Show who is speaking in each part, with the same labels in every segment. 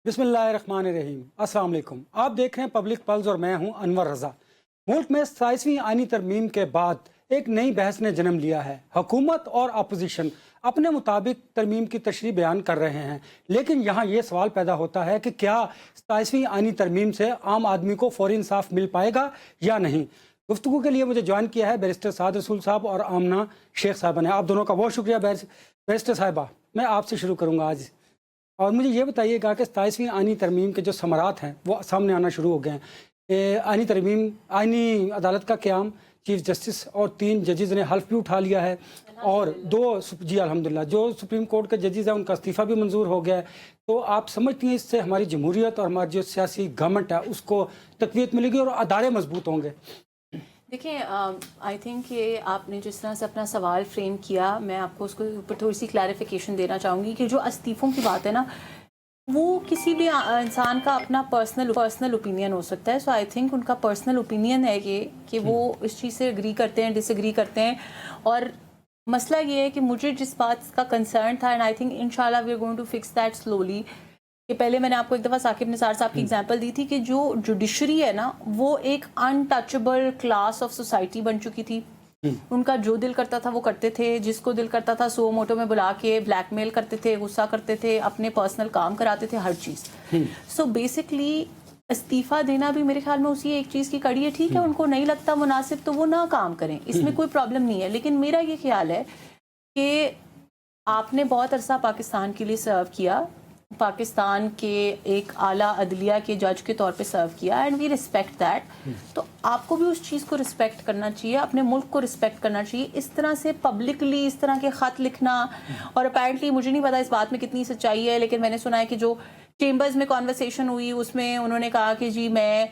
Speaker 1: बिस्मिल्लाहिर्रहमानिर्रहीम। अस्सलाम वालेकुम। आप देख रहे हैं पब्लिक पल्स और मैं हूं अनवर रज़ा। मुल्क में 27वीं आईनी तरमीम के बाद एक नई बहस ने जन्म लिया है। हुकूमत और अपोजिशन अपने मुताबिक तरमीम की तशरीह बयान कर रहे हैं, लेकिन यहाँ ये सवाल पैदा होता है कि क्या 27वीं आईनी तरमीम से आम आदमी को फौरी इंसाफ मिल पाएगा या नहीं। गुफ्तगू के लिए मुझे ज्वाइन किया है बैरिस्टर साद रसूल साहब और आमना शेख साहबा ने। आप दोनों का बहुत शुक्रिया। बैरिस्टर साहिबा, मैं आपसे शुरू करूँगा आज, और मुझे ये बताइएगा कि 27वीं आईनी तरमीम के जो समरात हैं वो सामने आना शुरू हो गए हैं। आईनी तरमीम, आईनी अदालत का क़याम, चीफ जस्टिस और 3 जजेस ने हल्फ भी उठा लिया है, और 2 जी अल्हम्दुलिल्लाह जो सुप्रीम कोर्ट के जजेस हैं उनका इस्तीफ़ा भी मंजूर हो गया है। तो आप समझती हैं इससे हमारी जमहूरियत और हमारी जो सियासी गवर्नमेंट है उसको तक़वियत मिलेगी और अदारे मजबूत होंगे?
Speaker 2: देखिए, आई थिंक ये आपने जिस तरह से अपना सवाल फ्रेम किया, मैं आपको उसके ऊपर थोड़ी सी क्लैरिफिकेशन देना चाहूँगी कि जो इस्तीफ़ों की बात है ना, वो किसी भी इंसान का अपना पर्सनल ओपिनियन हो सकता है। सो आई थिंक उनका पर्सनल ओपिनियन है ये कि वो इस चीज़ से एग्री करते हैं, डिसएग्री करते हैं। और मसला ये है कि मुझे जिस बात का कंसर्न था, एंड आई थिंक इंशाल्लाह we are going to fix that slowly, कि पहले मैंने आपको एक दफ़ा साकिब निसार साहब की एग्जांपल दी थी कि जो जुडिशरी है ना, वो एक अनटचेबल क्लास ऑफ सोसाइटी बन चुकी थी। उनका जो दिल करता था वो करते थे, जिसको दिल करता था सो मोटो में बुला के ब्लैकमेल करते थे, गुस्सा करते थे, अपने पर्सनल काम कराते थे, हर चीज़। सो बेसिकली इस्तीफ़ा देना भी मेरे ख्याल में उसी एक चीज़ की कड़ी है। ठीक है, उनको नहीं लगता मुनासिब तो वो ना काम करें, इसमें कोई प्रॉब्लम नहीं है। लेकिन मेरा ये ख्याल है कि आपने बहुत अरसा पाकिस्तान के लिए सर्व किया, पाकिस्तान के एक आला अदलिया के जज के तौर पे सर्व किया, एंड वी रिस्पेक्ट दैट। तो आपको भी उस चीज़ को रिस्पेक्ट करना चाहिए, अपने मुल्क को रिस्पेक्ट करना चाहिए। इस तरह से पब्लिकली इस तरह के ख़त लिखना, और अपेरेंटली मुझे नहीं पता इस बात में कितनी सच्चाई है, लेकिन मैंने सुना है कि जो चेम्बर्स में कॉन्वर्सेशन हुई उसमें उन्होंने कहा कि जी मैं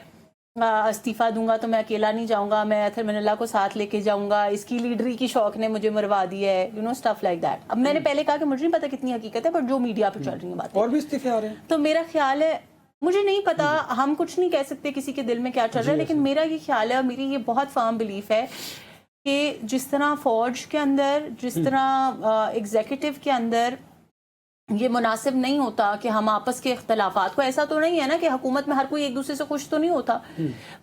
Speaker 2: इस्तीफ़ा दूंगा तो मैं अकेला नहीं जाऊंगा, मैं अथर मनल्ला को साथ लेके जाऊंगा, इसकी लीडरी की शौक ने मुझे मरवा दिया है, you know stuff like that. अब मैंने पहले कहा कि मुझे नहीं पता कितनी हकीकत है, पर जो मीडिया पे चल रही है बात
Speaker 1: और भी इस्तीफे आ रहे हैं,
Speaker 2: तो मेरा ख्याल है, मुझे नहीं पता, हम कुछ नहीं कह सकते किसी के दिल में क्या चल रहा है, लेकिन मेरा ये ख्याल है और मेरी ये बहुत फर्म बिलीफ है कि जिस तरह फौज के अंदर, जिस तरह एग्जीक्यूटिव के अंदर ये मुनासिब नहीं होता कि हम आपस के इख्तलाफात को, ऐसा तो नहीं है ना कि हुकूमत में हर कोई एक दूसरे से खुश तो नहीं होता,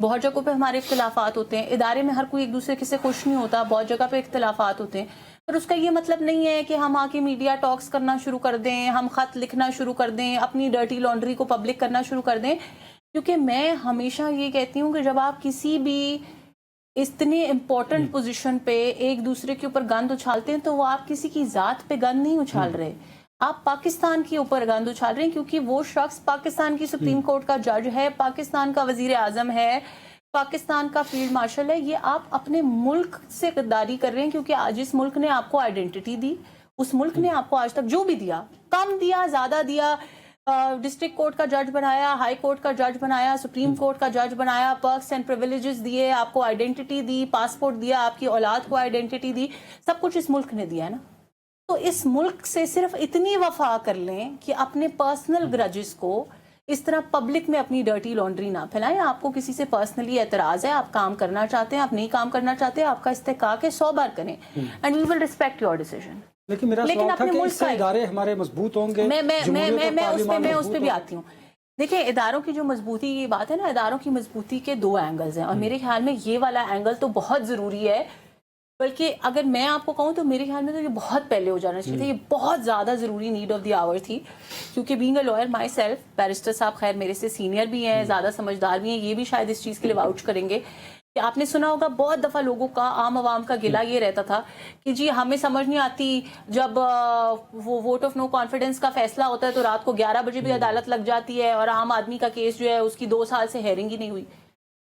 Speaker 2: बहुत जगहों पे हमारे इख्तलाफात होते हैं, इदारे में हर कोई एक दूसरे से खुश नहीं होता, बहुत जगह पे इख्तलाफात होते हैं। पर उसका ये मतलब नहीं है कि हम आके मीडिया टॉक्स करना शुरू कर दें, हम ख़त लिखना शुरू कर दें, अपनी डर्टी लॉन्ड्री को पब्लिक करना शुरू कर दें। क्योंकि मैं हमेशा ये कहती हूँ कि जब आप किसी भी इतने इम्पोर्टेंट पोजीशन पे एक दूसरे के ऊपर गंद उछालते हैं, तो वो आप किसी की ज़ात पे गंद नहीं उछाल रहे, आप पाकिस्तान के ऊपर गंद उछाल रहे हैं, क्योंकि वो शख्स पाकिस्तान की सुप्रीम कोर्ट का जज है, पाकिस्तान का वजीर आजम है, पाकिस्तान का फील्ड मार्शल है। ये आप अपने मुल्क से गद्दारी कर रहे हैं, क्योंकि आज जिस मुल्क ने आपको आइडेंटिटी दी, उस मुल्क ने आपको आज तक जो भी दिया, कम दिया ज़्यादा दिया, डिस्ट्रिक्ट कोर्ट का जज बनाया, हाई कोर्ट का जज बनाया, सुप्रीम कोर्ट का जज बनाया, पर्क्स एंड प्रिविलेजेस दिए, आपको आइडेंटिटी दी, पासपोर्ट दिया, आपकी औलाद को आइडेंटिटी दी, सब कुछ इस मुल्क ने दिया है ना। तो इस मुल्क से सिर्फ इतनी वफा कर लें कि अपने पर्सनल ग्रजेस को इस तरह पब्लिक में अपनी डर्टी लॉन्ड्री ना फैलाएं। आपको किसी से पर्सनली एतराज़ है, आप काम करना चाहते हैं, आप नहीं काम करना चाहते, आपका इस्तेकाक है, 100 बार करें, and we will respect your decision.
Speaker 1: लेकिन मेरा सवाल था कि इससे इदारे हमारे मजबूत होंगे।
Speaker 2: मैं उस पे भी आती हूँ। देखिए, इदारों की जो मजबूती की बात है ना, इदारों की मजबूती के 2 एंगल्स हैं, और मेरे ख्याल में ये वाला एंगल तो बहुत ज़रूरी है। बल्कि अगर मैं आपको कहूँ तो मेरे ख्याल में तो ये बहुत पहले हो जाना चाहिए था, ये बहुत ज़्यादा ज़रूरी नीड ऑफ द आवर थी। क्योंकि being a lawyer my self, barrister साहब खैर मेरे से सीनियर भी हैं, ज़्यादा समझदार भी हैं, ये भी शायद इस चीज़ के लिए वाउच करेंगे कि आपने सुना होगा बहुत दफ़ा लोगों का, आम आवाम का गिला ये रहता था कि जी हमें समझ नहीं आती, जब वो वोट ऑफ नो कॉन्फिडेंस का फैसला होता है तो रात को 11 बजे भी अदालत लग जाती है, और आम आदमी का केस जो है उसकी 2 साल से हेयरिंग ही नहीं हुई।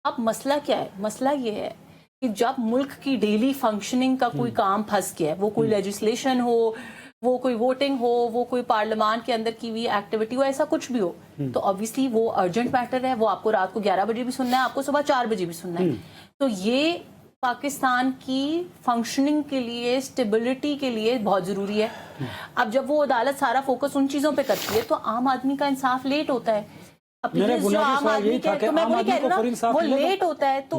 Speaker 2: अब मसला क्या है? मसला ये है कि जब मुल्क की डेली फंक्शनिंग का कोई काम फंस गया है, वो कोई लेजिस्लेशन हो, वो कोई वोटिंग हो, वो कोई पार्लियामान के अंदर की हुई एक्टिविटी हो, ऐसा कुछ भी हो, तो ऑब्वियसली वो अर्जेंट मैटर है, वो आपको रात को 11 बजे भी सुनना है, आपको सुबह 4 बजे भी सुनना है। तो ये पाकिस्तान की फंक्शनिंग के लिए, स्टेबिलिटी के लिए बहुत ज़रूरी है। अब जब वो अदालत सारा फोकस उन चीज़ों पर करती है तो आम आदमी का इंसाफ लेट होता है। अब जो आम आदमी वो लेट होता है तो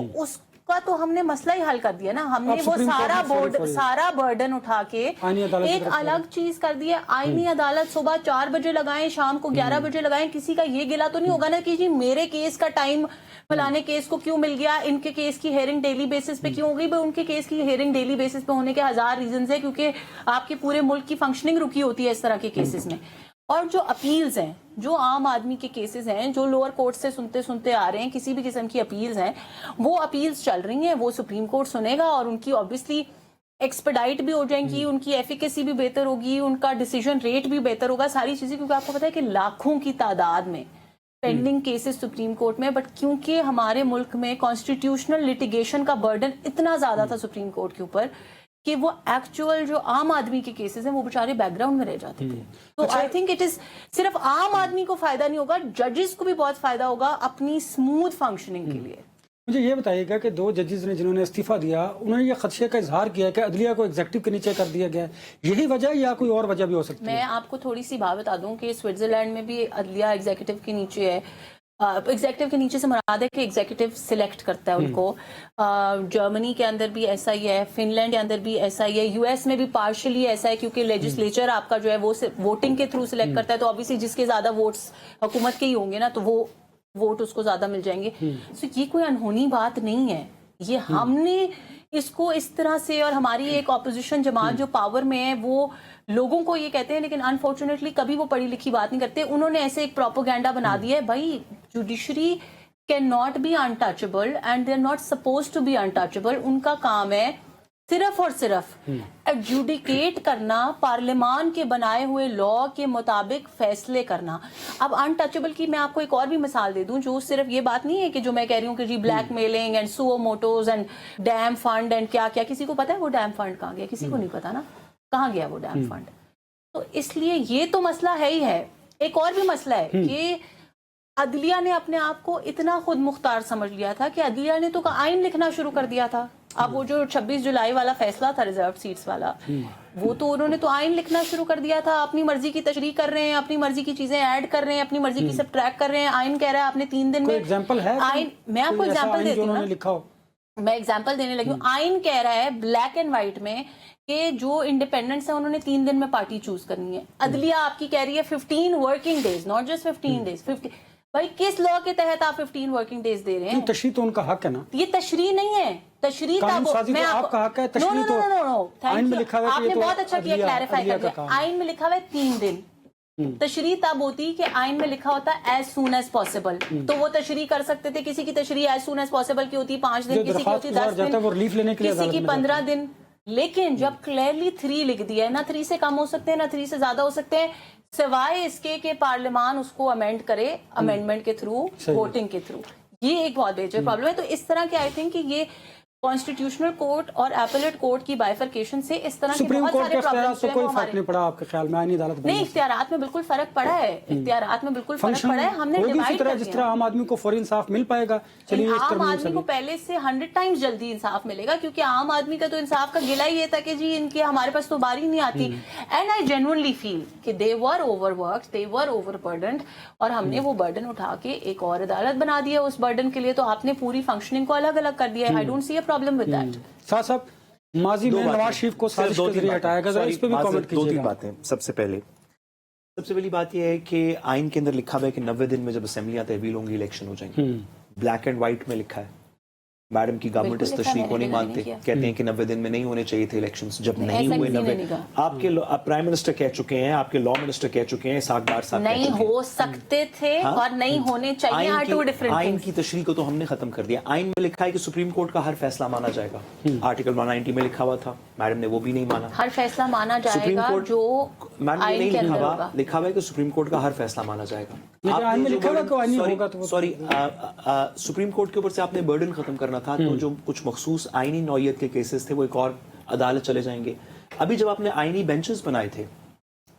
Speaker 2: کا تو ہم نے مسئلہ ہی حل کر دیا نا. ہم نے وہ سارا برڈن اٹھا کے ایک الگ چیز کر دی ہے. آئینی عدالت صبح 4 بجے لگائیں, شام کو 11 بجے لگائیں. کسی کا یہ گلا تو نہیں ہوگا نا کہ جی میرے کیس کا ٹائم فلانے کیس کو کیوں مل گیا, ان کے کیس کی ہیئرنگ ڈیلی بیسس پہ کیوں ہو گئی. ان کے کیس کی ہیئرنگ ڈیلی بیسس پہ ہونے کے 1000 ریزنز ہیں, کیونکہ آپ کے پورے ملک کی فنکشننگ رکی ہوتی ہے اس طرح کے کیسز میں. اور جو اپیلز ہیں, جو عام آدمی کے کیسز ہیں, جو لوور کورٹ سے سنتے آ رہے ہیں, کسی بھی قسم کی اپیلز ہیں, وہ اپیلز چل رہی ہیں, وہ سپریم کورٹ سنے گا اور ان کی obviously ایکسپیڈائٹ بھی ہو جائیں گی, ان کی ایفیکیسی بھی بہتر ہوگی, ان کا ڈیسیجن ریٹ بھی بہتر ہوگا, ساری چیزیں. کیونکہ آپ کو پتا ہے کہ لاکھوں کی تعداد میں پینڈنگ کیسز سپریم کورٹ میں, بٹ کیونکہ ہمارے ملک میں کانسٹیٹیوشنل لیٹیگیشن کا برڈن اتنا زیادہ تھا سپریم کورٹ کے اوپر کہ وہ ایکچوئل جو عام آدمی کے کیسز ہیں وہ بیچارے بیک گراؤنڈ میں رہ جاتے تھے. تو آئی تھنک اٹ از صرف عام آدمی کو فائدہ نہیں ہوگا, ججز کو بھی بہت فائدہ ہوگا اپنی اسموتھ فنکشننگ کے لیے.
Speaker 1: مجھے یہ بتائیے گا کہ 2 ججز نے جنہوں نے استعفیٰ دیا, انہوں نے یہ خدشے کا اظہار کیا کہ عدلیہ کو ایگزیکٹو کے نیچے کر دیا گیا ہے. یہی وجہ یا کوئی اور وجہ بھی ہو سکتی ہے؟
Speaker 2: میں آپ کو تھوڑی سی بات بتا دوں کہ سوئٹزرلینڈ میں بھی عدلیہ ایگزیکٹو کے نیچے ہے. ایگزیکٹو کے نیچے سے مراد ہے کہ ایگزیکٹو سلیکٹ کرتا ہے ان کو. جرمنی کے اندر بھی ایسا ہی ہے, فن لینڈ کے اندر بھی ایسا ہی ہے, یو ایس میں بھی پارشلی ایسا ہے, کیونکہ لیجسلیچر آپ کا جو ہے وہ ووٹنگ کے تھرو سلیکٹ کرتا ہے. تو obviously جس کے زیادہ ووٹس حکومت کے ہی ہوں گے نا, تو وہ ووٹ اس کو زیادہ مل جائیں گے. سو یہ کوئی انہونی بات نہیں ہے, یہ ہم نے اس کو اس طرح سے, اور ہماری ایک اپوزیشن جماعت جو پاور میں ہے وہ لوگوں کو یہ کہتے ہیں, لیکن انفارچونیٹلی کبھی وہ پڑھی لکھی بات نہیں کرتے. انہوں نے ایسے ایک پروپیگنڈا بنا دیا ہے, بھائی judiciary can not be untouchable and they are not suppose to be untouchable. ان کا کام ہے صرف اور صرف ایڈجوڈیکیٹ کرنا, پارلیمان کے بنائے ہوئے لا کے مطابق فیصلے کرنا. اب انٹچبل کی میں آپ کو ایک اور بھی مثال دے دوں, جو صرف یہ بات نہیں ہے کہ جو میں کہہ رہی ہوں کہ جی blackmailing and suo motos and dam fund and کیا کیا. کسی کو پتا ہے وہ ڈیم فنڈ کہاں گیا؟ کسی کو نہیں پتا نا کہاں گیا وہ ڈیم فنڈ. تو اس لیے یہ تو مسئلہ ہے ہی ہے. ایک اور بھی مسئلہ ہے کہ عدلیہ نے اپنے آپ کو اتنا خود مختار سمجھ لیا تھا کہ عدلیہ نے تو آئین لکھنا شروع کر دیا تھا. اب وہ جو 26 جولائی والا فیصلہ تھا ریزرو سیٹس والا, وہ تو انہوں نے تو آئین لکھنا شروع کر دیا تھا. اپنی مرضی کی تشریح کر رہے ہیں, اپنی مرضی کی چیزیں ایڈ کر رہے ہیں, اپنی مرضی کی سبٹریکٹ کر رہے ہیں. آئین کہہ رہا ہے آپ نے 3 دن میں
Speaker 1: ایگزامپل ہے
Speaker 2: آئین, میں آپ کو ایگزامپل دیتی ہوں نا, میں ایگزامپل دینے لگی ہوں. آئین کہہ رہا ہے بلیک اینڈ وائٹ میں کہ جو انڈیپینڈنٹس ہیں انہوں نے 3 دن میں پارٹی چوز کرنی ہے. عدلیہ آپ کی کہہ رہی ہے 15 working days, not just 15 days. بھائی کس لا کے تحت آپ 15 ورکنگ ڈیز دے رہے ہیں؟
Speaker 1: تشریح تو ان کا حق ہے نا.
Speaker 2: یہ تشریح نہیں ہے, تشریح
Speaker 1: میں آپ کا حق ہے, تشریح تو آئین میں لکھا ہوا ہے.
Speaker 2: آپ نے بہت اچھا کیا کلیریفائی کر دیا. آئین میں لکھا ہوا ہے 3 دن. تشریح تب ہوتی کہ آئین میں لکھا ہوتا ہے ایز سون ایز پاسبل, تو وہ تشریح کر سکتے تھے. کسی کی تشریح ایز سون ایز پاسبل کی ہوتی 5 دن, کسی کی ہوتی 10 دن, کسی کی 15 دن. لیکن جب کلیئرلی 3 لکھ دیا ہے, نہ 3 سے کم ہو سکتے ہیں نہ 3 سے زیادہ ہو سکتے ہیں, سوائے اس کے کہ پارلیمان اس کو امینڈ کرے امینڈمنٹ کے تھرو, ووٹنگ کے تھرو. یہ ایک بہت میجر پرابلم ہے. تو اس طرح کے آئی تھنک کہ یہ کانسٹیٹیوشنل کورٹ اور ایپلیٹ کورٹ کی بائیفرکیشن سے اس طرح کے بہت سارے پرابلمز ہیں.
Speaker 1: کوئی فرق نہیں پڑا آپ کے خیال میں آئینی عدالت؟
Speaker 2: نہیں, اختیارات میں بالکل فرق پڑا ہے, اختیارات میں بالکل فرق پڑا ہے. ہم نے ڈیوائڈ کر دیا.
Speaker 1: جس طرح عام آدمی کو فوری انصاف مل پائے گا, چلیے
Speaker 2: عام آدمی کو پہلے سے 100 ٹائمز جلدی انصاف ملے گا, کیونکہ عام آدمی کا تو انصاف کا گلہ یہ تھا کہ جی ان کے ہمارے پاس تو باری نہیں آتی. اینڈ آئی جینوئنلی فیل کہ دے ور اوور ورکڈ, دے ور اوور برڈنڈ, اور ہم نے وہ برڈن اٹھا کے ایک اور عدالت بنا دیا اس برڈن کے لیے. تو آپ نے پوری فنکشننگ کو الگ الگ کر دیا ہے. I don't see a problem with that.
Speaker 1: صاحب صاحب ماضی میں نواز شریف کو سازش کے ذریعے ہٹایا گیا, اس پہ بھی کامنٹ کیجیے.
Speaker 3: 2-3 باتیں. سب سے پہلی بات یہ ہے کہ آئین کے اندر لکھا ہوا ہے کہ 90 دن میں جب اسمبلیاں تحویل ہوں گی الیکشن ہو جائیں گے. بلیک اینڈ وائٹ میں لکھا ہے. میڈم کی گورنمنٹ اس تشریح کو نہیں مانتے, کہتے ہیں کہ 90 دن میں نہیں ہونے چاہیے تھے الیکشنز. جب نہیں ہوئے 90, آپ کے پرائم منسٹر کہہ چکے ہیں, آپ کے لا منسٹر کہہ چکے ہیں, اسحاق ڈار صاحب
Speaker 2: نہیں ہو سکتے تھے اور نہیں ہونے چاہیے.
Speaker 3: آئین کی تشریح کو تو ہم نے ختم کر دیا. آئین میں لکھا ہے کہ سپریم کورٹ کا ہر فیصلہ مانا جائے گا. آرٹیکل 190 میں لکھا ہوا تھا, میڈم نے وہ بھی نہیں مانا.
Speaker 2: ہر فیصلہ مانا جائے گا جو
Speaker 3: میڈم نے نہیں لکھا ہوا, لکھا ہوا ہے کہ سپریم کورٹ کا ہر فیصلہ مانا جائے گا. سوری, سپریم کورٹ کے اوپر سے آپ نے برڈن ختم کرنا تھا, تو جو کچھ مخصوص آئینی نوعیت کے کیسز تھے وہ ایک اور عدالت چلے جائیں گے. ابھی جب آپ نے آئینی بینچز بنائے تھے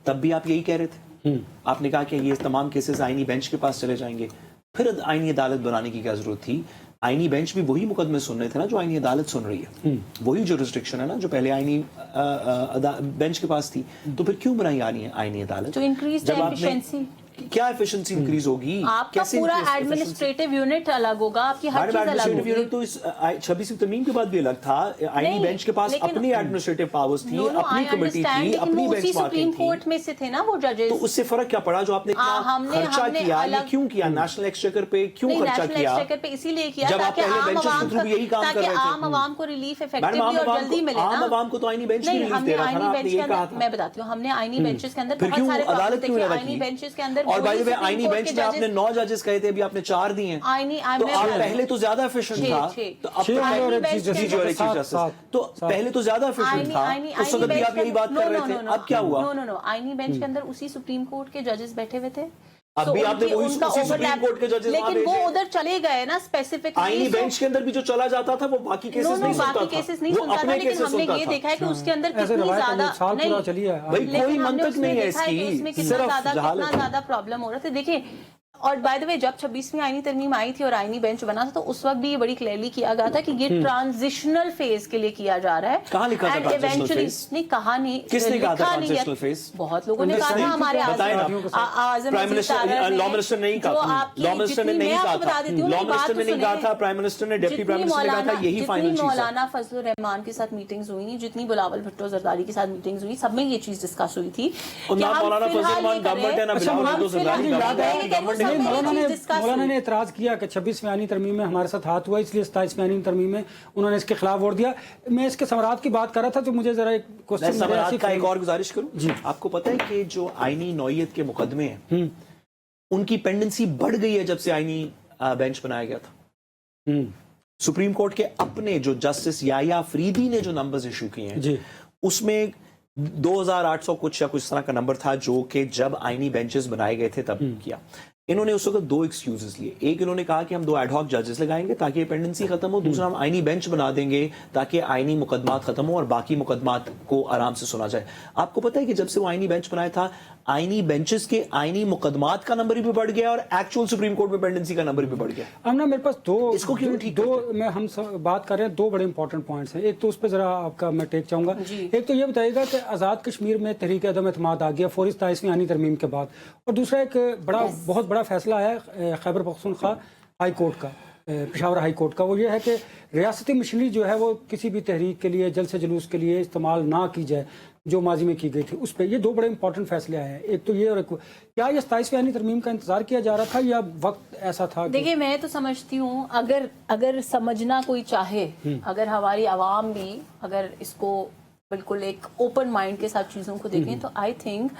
Speaker 3: تب بھی آپ یہی کہہ رہے تھے. آپ نے کہا کہ یہ تمام کیسز آئینی بینچ کے پاس چلے جائیں گے. پھر آئینی عدالت بنانے کی کیا ضرورت تھی؟ آئینی بینچ بھی وہی مقدمے سن رہے تھے نا جو آئینی عدالت سن رہی ہے. وہی جورسڈکشن ہے نا جو پہلے آئینی بینچ کے پاس تھی. تو پھر کیوں بنائی آئینی عدالت؟
Speaker 2: to increase the efficiency.
Speaker 3: क्या एफिशिएंसी इंक्रीज होगी?
Speaker 2: आपका पूरा एडमिनिस्ट्रेटिव यूनिट अलग होगा, आपकी हर चीज अलग होगी।
Speaker 3: यूनिट तो इस 26वीं तरमीम के बाद भी अलग था। आईनी बेंच के पास अपनी एडमिनिस्ट्रेटिव पावर्स थी, अपनी कमेटी थी, अपनी बेंचमार्किंग
Speaker 2: सुप्रीम कोर्ट में से थे ना वो जजेस।
Speaker 3: तो उससे फर्क क्या पड़ा जो आपने खर्चा किया? ये क्यों किया? नेशनल एक्सचेकर पे क्यों खर्चा किया?
Speaker 2: नेशनल एक्सचेकर पे इसीलिए किया
Speaker 3: जब आप पहले बेंचेस के थ्रू भी यही काम कर रहे थे।
Speaker 2: आम आवाम को रिलीफ इफेक्टिवली और जल्दी मिले ना।
Speaker 3: आम आवाम को तो आईनी बेंच भी रिलीफ दे रहा था ना, आपने ये कहा था।
Speaker 2: मैं बताती हूँ, हमने आईनी बेंचेस के अंदर
Speaker 3: फिर
Speaker 2: बहुत
Speaker 3: क्यों
Speaker 2: सारे
Speaker 3: अदालत क्यों लगा
Speaker 2: आईनी बेंचेस के अंदर।
Speaker 3: और भाई आईनी बेंच में आपने 9 जजेस कहे थे, अभी आपने 4 दिए हैं। तो आप पहले तो ज्यादा एफिशिएंट था, तो अब तो पहले तो ज्यादा एफिशिएंट था, उस वक्त भी आप यही बात कर रहे थे। अब क्या हुआ?
Speaker 2: नो आईनी बेंच के अंदर उसी सुप्रीम कोर्ट के जजेस बैठे हुए थे।
Speaker 3: अब भी आपने उसी सुप्रीम कोर्ट के जजेस,
Speaker 2: लेकिन वो उधर चले गए ना स्पेसिफिक।
Speaker 3: आईनी बेंच के अंदर भी जो चला जाता था वो बाकी केसेस नहीं सुनता था,
Speaker 2: बाकी केसेस नहीं सुनता था, लेकिन हमने ये देखा है कि उसके अंदर कितनी ज्यादा
Speaker 3: भाई कोई मंतक नहीं है इसकी,
Speaker 2: कितना ज्यादा प्रॉब्लम हो रहा था। देखिए, और बाय द वे जब 26वीं आईनी तरमीम आई थी और आईनी बेंच बना था, तो उस वक्त भी ये बड़ी क्लियरली किया गया था कि ये ट्रांजिशनल फेज के लिए किया जा रहा है।
Speaker 3: कहाँ लिखा था ट्रांजिशनल फेज?
Speaker 2: नहीं, कहा नहीं।
Speaker 3: किसने कहा था ट्रांजिशनल फेज?
Speaker 2: बहुत लोगों ने कहा था, हमारे
Speaker 3: प्राइम मिनिस्टर, लॉ मिनिस्टर ने नहीं कहा, लॉ मिनिस्टर ने नहीं कहा था, लॉ मिनिस्टर ने नहीं कहा था, प्राइम मिनिस्टर ने, डिप्टी प्राइम मिनिस्टर ने कहा था यही फाइनल चीज है।
Speaker 2: मौलाना फजलुर रहमान के साथ मीटिंग्स हुई, जितनी बिलावल भुट्टो जरदारी के साथ मीटिंग्स हुई, सब में ये चीज डिस्कस हुई थी।
Speaker 3: मौलाना फजलुर रहमान गवर्नमेंट है ना, बिलावल भुट्टो जरदारी गवर्नमेंट।
Speaker 1: मौलाना ने एतराज किया कि 26वीं आईनी तरमीम में हमारे साथ हाथ हुआ, इसलिए 27वीं आईनी तरमीम में उन्होंने इसके खिलाफ वोट दिया। मैं इसके समरात की बात कर रहा था, तो मुझे जरा एक क्वेश्चन
Speaker 3: समरात का एक और गुजारिश करूं। आपको पता है कि जो आईनी नौयत के मुकदमे हैं उनकी पेंडेंसी बढ़ गई है जब से आईनी बेंच बनाया गया था। सुप्रीम कोर्ट के अपने जो जस्टिस याया अफरीदी ने जो नंबर्स इशू किए हैं उसमें 2800 कुछ या कुछ तरह का नंबर था, जो कि जब आईनी बेंचेस बनाए गए थे तब किया। इन्होंने उस वक्त 2 एक्सक्यूजेस लिए। एक, इन्होंने कहा कि हम 2 एडहॉक जजेस लगाएंगे ताकि ये पेंडेंसी खत्म हो। दूसरा, हम आईनी बेंच बना देंगे ताकि आईनी मुकदमात खत्म हो और बाकी मुकदमात को आराम से सुना जाए। आपको पता है कि जब से वो आईनी बेंच बनाया था, आईनी बेंचेस के आईनी मुकदमात का नंबर भी बढ़ गया और एक्चुअल सुप्रीम कोर्ट में पेंडेंसी का नंबर भी बढ़ गया।
Speaker 1: अब ना मेरे पास
Speaker 3: इसको क्यों ठीक
Speaker 1: मैं हम बात कर रहे हैं, 2 बड़े इंपॉर्टेंट पॉइंट्स हैं। एक तो उस पर जरा आपका मैं टेक चाहूंगा। एक तो ये बताइएगा कि आज़ाद कश्मीर में तहरीक अदम एतमाद आ गया फौरी 27वीं आईनी तरमीम के बाद, और दूसरा एक बहुत बड़ा फैसला आया खैबर पख्तूनख्वा हाई कोर्ट का, पेशावर हाई कोर्ट का। वो ये है कि रियासती मशीनरी जो है वो किसी भी तहरीक के लिए, जलसे जुलूस के लिए इस्तेमाल ना की जाए, जो माजी में की गई थी उस पर। ये 2 बड़े इंपॉर्टेंट फैसले आए हैं, एक तो ये और एक क्या ये 27वीं आईनी तरमीम का इंतजार किया जा रहा था या वक्त ऐसा था?
Speaker 2: देखिए, मैं तो समझती हूँ अगर समझना कोई चाहे, अगर हमारी आवाम भी अगर इसको बिल्कुल एक ओपन माइंड के साथ चीज़ों को देखें, तो आई थिंक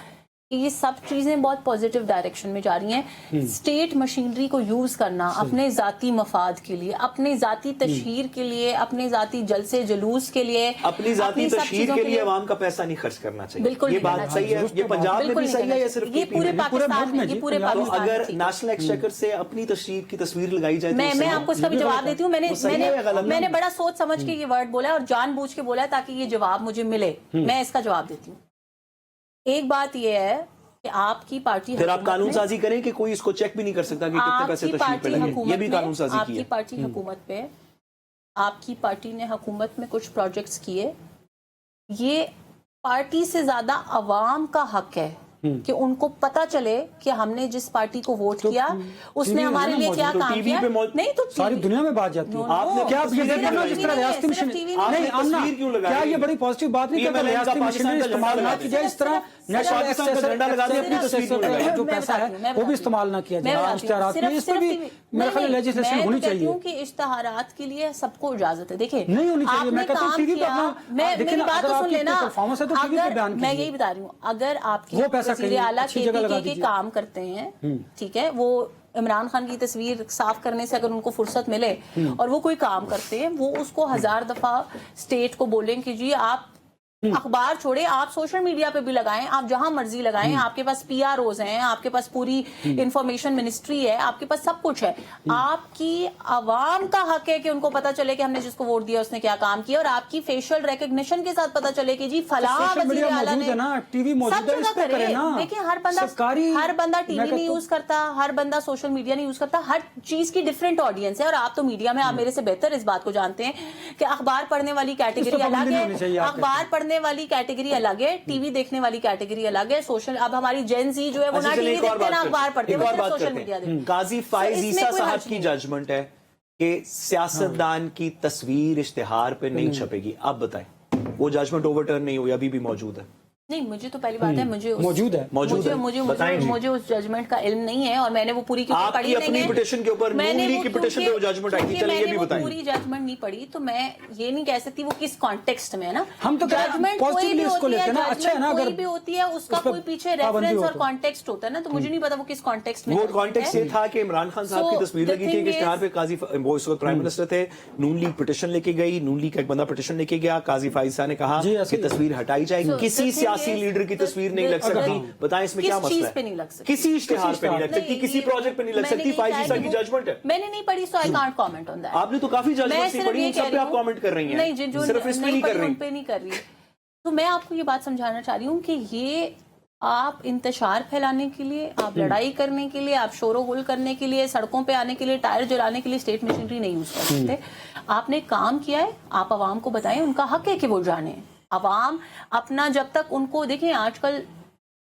Speaker 2: ये सब चीजें बहुत पॉजिटिव डायरेक्शन में जा रही हैं। स्टेट मशीनरी को यूज करना अपने जाती मफाद के लिए, अपने जाती तशहीर के लिए, अपने जाती जलसे जुलूस के लिए,
Speaker 3: अपनी जाती तशहीर के लिए अवाम का पैसा नहीं खर्च करना चाहिए। बिल्कुल, ये बात सही है। ये पंजाब में भी सही है या सिर्फ
Speaker 2: ये पूरे पाकिस्तान में? ये पूरे पाकिस्तान में।
Speaker 3: अगर नेशनल एक्सचेकर से अपनी तशहीर की तस्वीर लगाई जाए,
Speaker 2: मैं आपको इसका भी जवाब देती हूँ। मैंने बड़ा सोच समझ के ये वर्ड बोला है और जानबूझ के बोला है ताकि ये जवाब मुझे मिले। मैं इसका जवाब देती हूँ। एक बात यह है कि आपकी पार्टी,
Speaker 3: फिर आप कानून साजी करें कि कोई इसको चेक भी नहीं कर सकता कि कितने पैसे तशरीह पे लगे। ये भी कानून साजी की है।
Speaker 2: आपकी पार्टी हुकूमत पे, आपकी पार्टी ने हुकूमत में कुछ प्रोजेक्ट्स किए, ये पार्टी से ज्यादा अवाम का हक है कि उनको पता चले कि हमने जिस पार्टी को वोट किया उसने हमारे लिए क्या काम किया। नहीं तो
Speaker 1: सारी दुनिया में बात जाती है।
Speaker 3: आपने
Speaker 1: क्या ये देखना जिस तरह रियासती मशीनरी नहीं आमना, क्या ये बड़ी पॉजिटिव बात नहीं कि रियासती मशीनरी इस्तेमाल ना की जाए, इस तरह नेशनल एक्सेसर जो पैसा है वो भी इस्तेमाल ना किया जाए इश्तिहारात में। इस पर भी मेरे ख्याल लेजिस्लेशन होनी चाहिए
Speaker 2: कि इश्तिहारात के लिए सबको इजाजत है। देखिए,
Speaker 1: नहीं होनी चाहिए। मैं कहता हूं टीवी पे अपना
Speaker 2: मेरी बात तो सुन लेना।
Speaker 1: परफॉर्मेंस है तो टीवी पे बयान कीजिए।
Speaker 2: मैं यही बता रही हूँ, अगर आपकी
Speaker 1: वो पैसा
Speaker 2: वज़ीर आला के काम करते हैं, ठीक है, वो इमरान खान की तस्वीर साफ करने से अगर उनको फुर्सत मिले और वो कोई काम करते हैं, वो उसको 1000 दफा स्टेट को बोलें कि जी आप अखबार छोड़े, आप सोशल मीडिया पे भी लगाएं, आप जहां मर्जी लगाएं, आपके पास PROs हैं, आपके पास पूरी इंफॉर्मेशन मिनिस्ट्री है, आपके पास सब कुछ है। आपकी आवाम का हक है कि उनको पता चले कि हमने जिसको वोट दिया उसने क्या काम किया, और आपकी फेशियल रिकग्निशन के साथ पता चले कि जी फलां वज़ीर आला ने
Speaker 1: टीवी मौजूद है, इस पे करें ना।
Speaker 2: देखिए, हर बंदा टीवी नहीं यूज करता, हर बंदा सोशल मीडिया नहीं यूज करता, हर चीज की डिफरेंट ऑडियंस है। और आप तो मीडिया में, आप मेरे से बेहतर इस बात को जानते हैं कि अखबार पढ़ने वाली कैटेगरी अलग है, अखबार पढ़ने पढ़ने वाली कैटेगरी अलग है, टीवी देखने वाली कैटेगरी अलग है, सोशल, अब हमारी जेन जी जो है वो ना टीवी देखते ना अखबार पढ़ते, वो सिर्फ सोशल मीडिया देखते।
Speaker 3: काजी फाइज
Speaker 2: इसमें
Speaker 3: ईसा
Speaker 2: कोई
Speaker 3: साहब
Speaker 2: हर्ज
Speaker 3: की
Speaker 2: नहीं।
Speaker 3: जजमेंट है कि सियासतदान की तस्वीर इश्तिहार पे नहीं छपेगी। आप बताएं, वो जजमेंट ओवरटर्न नहीं हुई, अभी भी मौजूद है?
Speaker 2: नहीं, मुझे तो पहली बात है, मुझे
Speaker 1: मौजूद है।
Speaker 3: मौजूद है। बताएं जी।
Speaker 2: मुझे उस जजमेंट का इल्म नहीं है, और मैंने वो पूरी की
Speaker 3: आपकी
Speaker 2: पढ़ी नहीं
Speaker 3: अपनी
Speaker 2: है।
Speaker 3: पिटीशन के ऊपर,
Speaker 2: मैंने
Speaker 3: नून लीग
Speaker 2: वो
Speaker 3: की पिटीशन पे वो जजमेंट आई थी,
Speaker 2: क्योंकि
Speaker 3: चलिए ये
Speaker 2: मैंने
Speaker 3: भी
Speaker 2: वो
Speaker 3: बताएं।
Speaker 2: पूरी जजमेंट नहीं पढ़ी, तो मैं ये नहीं कह सकती वो किस कॉन्टेक्स्ट में है ना।
Speaker 1: हम तो
Speaker 2: जजमेंट कोई
Speaker 1: positively
Speaker 2: भी
Speaker 1: इसको
Speaker 2: होती
Speaker 1: लेते
Speaker 2: है,
Speaker 1: हैं ना, अच्छा है ना,
Speaker 2: कोई
Speaker 1: अगर
Speaker 2: भी होती है, उसका
Speaker 1: उस पर
Speaker 2: कोई पीछे
Speaker 1: पाबंदी
Speaker 2: रेफरेंस
Speaker 1: हो
Speaker 2: और
Speaker 1: तो।
Speaker 2: कॉन्टेक्स्ट होता है ना, तो मुझे नहीं पता वो किस कॉन्टेक्स्ट में
Speaker 3: वो
Speaker 2: जजमेंट
Speaker 3: कॉन्टेक्स्ट
Speaker 2: है।
Speaker 3: ये था कि इमरान खान साहब की
Speaker 2: So,
Speaker 3: तस्वीर
Speaker 2: the
Speaker 3: लगी थी
Speaker 2: thing
Speaker 3: कि इश्तिहार
Speaker 2: is-
Speaker 3: पे काजी, वो इस वक्त प्राइम मिनिस्टर थे, नून लीग पिटीशन लेके गई, नून लीग का एक बंदा पिटीशन लेके गया, काजी फाइज साहब ने कहा
Speaker 1: जी, ऐसे
Speaker 3: कि
Speaker 1: ही है।
Speaker 3: तस्वीर हटाई जाए।
Speaker 2: So,
Speaker 3: किसी
Speaker 2: the thing
Speaker 3: सियासी
Speaker 2: is-
Speaker 3: लीडर की तस्वीर नहीं लग सकती। बताएं इसमें क्या
Speaker 2: किस
Speaker 3: मसला
Speaker 2: चीज
Speaker 3: है?
Speaker 2: पे नहीं लग सकती?
Speaker 3: किसी इश्तिहार पे नहीं लग सकती,
Speaker 2: नहीं,
Speaker 3: किसी
Speaker 2: ये-
Speaker 3: प्रोजेक्ट पे नहीं लग
Speaker 2: मैंने
Speaker 3: सकती।
Speaker 2: ये
Speaker 3: फाइज
Speaker 2: कहा
Speaker 3: ईसा
Speaker 2: कि
Speaker 3: की
Speaker 2: वो-
Speaker 3: जजमेंट है।
Speaker 2: मैंने नहीं पढ़ी, so I can't comment on that.
Speaker 3: आपने तो काफी
Speaker 2: मैं
Speaker 3: जजमेंट
Speaker 2: सिर्फ
Speaker 3: पढ़ी,
Speaker 2: ये
Speaker 3: उन
Speaker 2: कह
Speaker 3: सब पे
Speaker 2: रही
Speaker 3: आप
Speaker 2: हूँ-
Speaker 3: कमेंट कर रही हैं,
Speaker 2: नहीं, जो
Speaker 3: सिर्फ इस पे
Speaker 2: नहीं
Speaker 3: नहीं कर
Speaker 2: पढ़ी,
Speaker 3: रही।
Speaker 2: उन पे नहीं कर रही। तो मैं आपको ये बात समझाना चाह रही हूँ कि ये आप इंतशार फैलाने के लिए, आप लड़ाई करने के लिए, आप शोर गुल करने के लिए, सड़कों पे आने के लिए, टायर जलाने के लिए स्टेट मशीनरी नहीं यूज कर सकते। आपने काम किया है, आप आवाम को बताएं, उनका हक है कि वो जाने। आवाम अपना, जब तक उनको देखें, आजकल